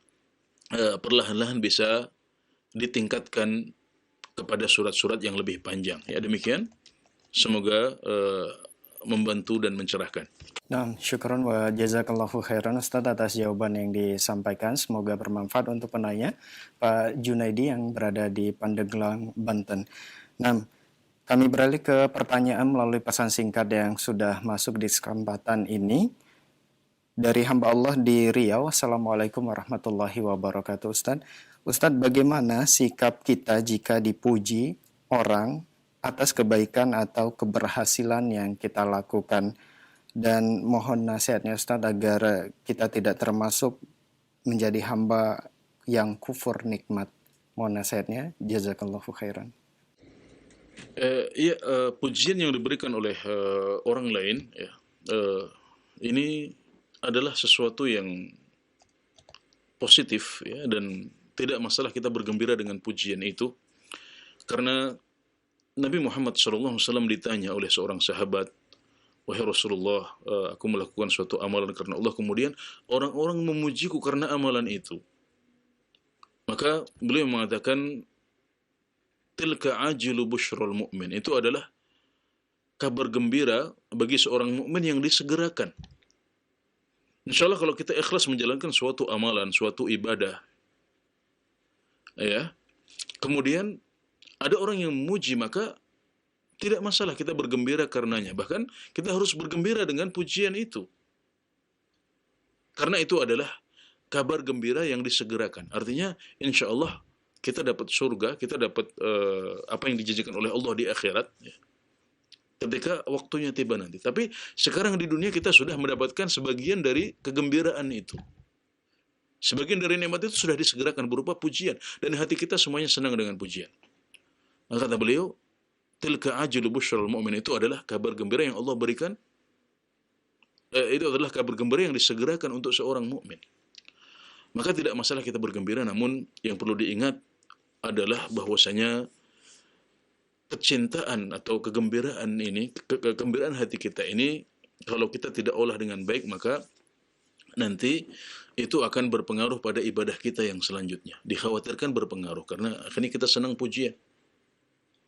perlahan-lahan bisa ditingkatkan kepada surat-surat yang lebih panjang. Ya, demikian. Semoga membantu dan mencerahkan. Nah, syukron wa jazakallahu khairan Ustaz atas jawaban yang disampaikan. Semoga bermanfaat untuk penanya, Pak Junaidi yang berada di Pandeglang, Banten. Nah, kami beralih ke pertanyaan melalui pesan singkat yang sudah masuk di kesempatan ini. Dari hamba Allah di Riau, Assalamualaikum warahmatullahi wabarakatuh Ustaz. Ustaz, bagaimana sikap kita jika dipuji orang atas kebaikan atau keberhasilan yang kita lakukan? Dan mohon nasihatnya Ustaz agar kita tidak termasuk menjadi hamba yang kufur nikmat. Mohon nasihatnya, jazakallahu khairan. Pujian yang diberikan oleh orang lain, ini adalah sesuatu yang positif, ya, dan tidak masalah kita bergembira dengan pujian itu, karena Nabi Muhammad SAW ditanya oleh seorang sahabat, wahai Rasulullah, aku melakukan suatu amalan karena Allah, kemudian orang-orang memujiku karena amalan itu. Maka beliau mengatakan, tilka ajilu busyrul mu'min, itu adalah kabar gembira bagi seorang mukmin yang disegerakan. Insya Allah kalau kita ikhlas menjalankan suatu amalan, suatu ibadah, ya, kemudian ada orang yang memuji, maka tidak masalah kita bergembira karenanya. Bahkan kita harus bergembira dengan pujian itu, karena itu adalah kabar gembira yang disegerakan. Artinya insya Allah kita dapat surga, kita dapat apa yang dijanjikan oleh Allah di akhirat, ya, ketika waktunya tiba nanti. Tapi sekarang di dunia kita sudah mendapatkan sebagian dari kegembiraan itu. Sebagian dari nikmat itu sudah disegerakan berupa pujian, dan hati kita semuanya senang dengan pujian. Maka kata beliau, tilka ajilu busyrul mu'min, itu adalah kabar gembira yang Allah berikan. Itu adalah kabar gembira yang disegerakan untuk seorang mukmin. Maka tidak masalah kita bergembira, namun yang perlu diingat adalah bahwasanya kecintaan atau kegembiraan ini, kegembiraan hati kita ini, kalau kita tidak olah dengan baik, maka nanti itu akan berpengaruh pada ibadah kita yang selanjutnya. Dikhawatirkan berpengaruh, karena akhirnya kita senang pujian.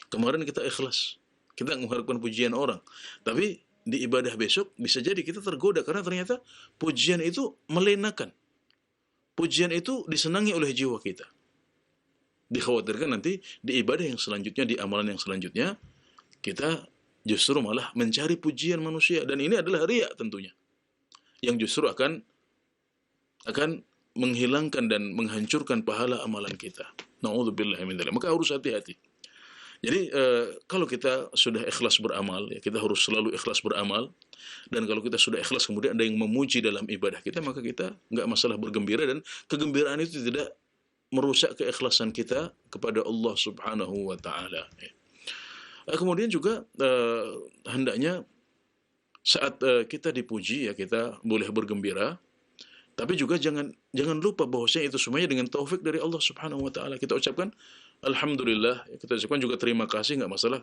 Kemarin kita ikhlas, kita mengharapkan pujian orang, tapi di ibadah besok bisa jadi kita tergoda, karena ternyata pujian itu melenakan. Pujian itu disenangi oleh jiwa kita. Dikhawatirkan nanti di ibadah yang selanjutnya, di amalan yang selanjutnya, kita justru malah mencari pujian manusia, dan ini adalah riya tentunya, yang justru akan menghilangkan dan menghancurkan pahala amalan kita. Na'udzubillahi min dzalik. Maka harus hati-hati. Jadi kalau kita sudah ikhlas beramal, ya, kita harus selalu ikhlas beramal. Dan kalau kita sudah ikhlas kemudian ada yang memuji dalam ibadah kita, maka kita nggak masalah bergembira, dan kegembiraan itu tidak merusak keikhlasan kita kepada Allah Subhanahu wa Ta'ala. Kemudian juga hendaknya saat kita dipuji, ya, kita boleh bergembira, tapi juga jangan lupa bahwasanya itu semuanya dengan taufik dari Allah Subhanahu wa Ta'ala. Kita ucapkan alhamdulillah, kita ucapkan juga terima kasih, nggak masalah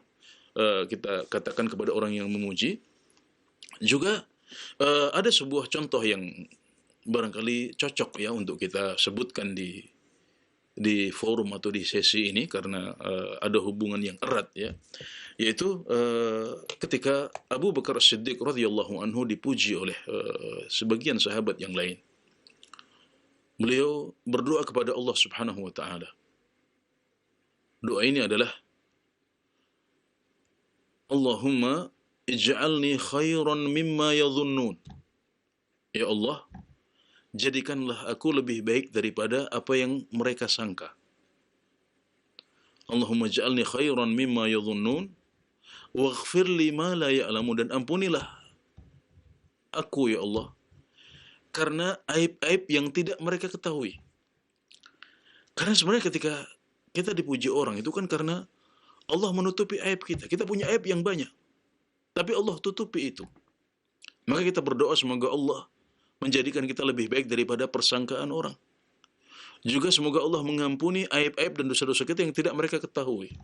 kita katakan kepada orang yang memuji. Juga ada sebuah contoh yang barangkali cocok, ya, untuk kita sebutkan di forum atau di sesi ini, karena ada hubungan yang erat, ya, yaitu ketika Abu Bakar As-Siddiq radhiyallahu anhu dipuji oleh sebagian sahabat yang lain. Beliau berdoa kepada Allah Subhanahu wa Ta'ala. Doa ini adalah, Allahumma ij'alni khairan mimma yadhunnun. Ya Allah, jadikanlah aku lebih baik daripada apa yang mereka sangka. Allahumma ij'alni khairan mimma yadhunnun waghfir li ma la ya'lamun, dan ampunilah aku ya Allah karena aib-aib yang tidak mereka ketahui. Karena sebenarnya ketika kita dipuji orang itu kan karena Allah menutupi aib kita. Kita punya aib yang banyak, tapi Allah tutupi itu. Maka kita berdoa semoga Allah menjadikan kita lebih baik daripada persangkaan orang. Juga semoga Allah mengampuni aib-aib dan dosa-dosa kita yang tidak mereka ketahui.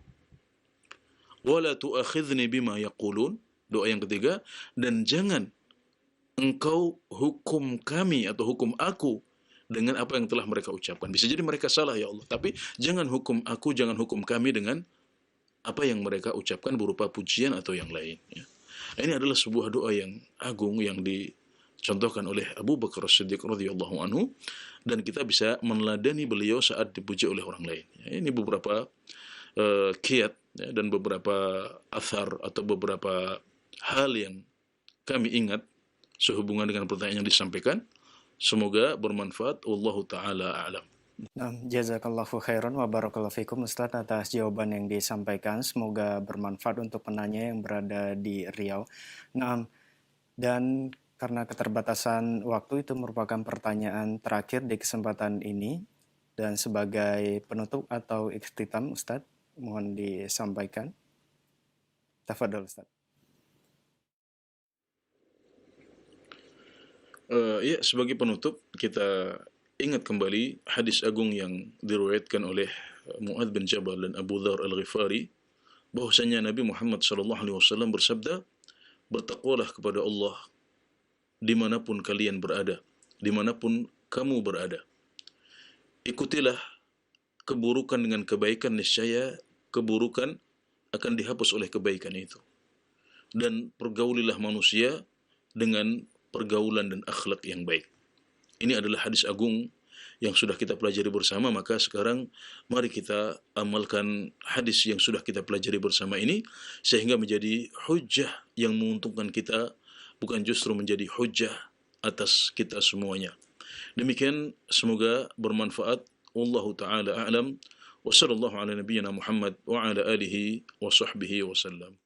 Wala tu'akhidhni bima yaqulun. Doa yang ketiga, dan jangan engkau hukum kami atau hukum aku dengan apa yang telah mereka ucapkan. Bisa jadi mereka salah ya Allah, tapi jangan hukum aku, jangan hukum kami dengan apa yang mereka ucapkan berupa pujian atau yang lain. Ya. Ini adalah sebuah doa yang agung yang dicontohkan oleh Abu Bakar As-Siddiq radhiyallahu anhu, dan kita bisa meneladani beliau saat dipuji oleh orang lain. Ini beberapa kiat dan beberapa athar atau beberapa hal yang kami ingat sehubungan dengan pertanyaan yang disampaikan. Semoga bermanfaat. Wallahu ta'ala a'lam. Nah, jazakallahu khairan wa barakallahu fikum Ustaz atas jawaban yang disampaikan. Semoga bermanfaat untuk penanya yang berada di Riau. Nah, dan karena keterbatasan waktu, itu merupakan pertanyaan terakhir di kesempatan ini. Dan sebagai penutup atau ikhtitam, Ustaz, mohon disampaikan. Tafadhol, Ustaz. Ya, sebagai penutup kita ingat kembali hadis agung yang diriwayatkan oleh Mu'adz bin Jabal dan Abu Dzar Al-Ghifari, bahwasanya Nabi Muhammad SAW bersabda, bertakwalah kepada Allah dimanapun kalian berada, dimanapun kamu berada. Ikutilah keburukan dengan kebaikan, niscaya keburukan akan dihapus oleh kebaikan itu. Dan pergaulilah manusia dengan pergaulan dan akhlak yang baik. Ini adalah hadis agung yang sudah kita pelajari bersama, maka sekarang mari kita amalkan hadis yang sudah kita pelajari bersama ini, sehingga menjadi hujjah yang menguntungkan kita, bukan justru menjadi hujjah atas kita semuanya. Demikian, semoga bermanfaat. Wallahu ta'ala a'lam. Wa sallallahu ala nabiyyina Muhammad wa ala alihi wa sahbihi wa sallam.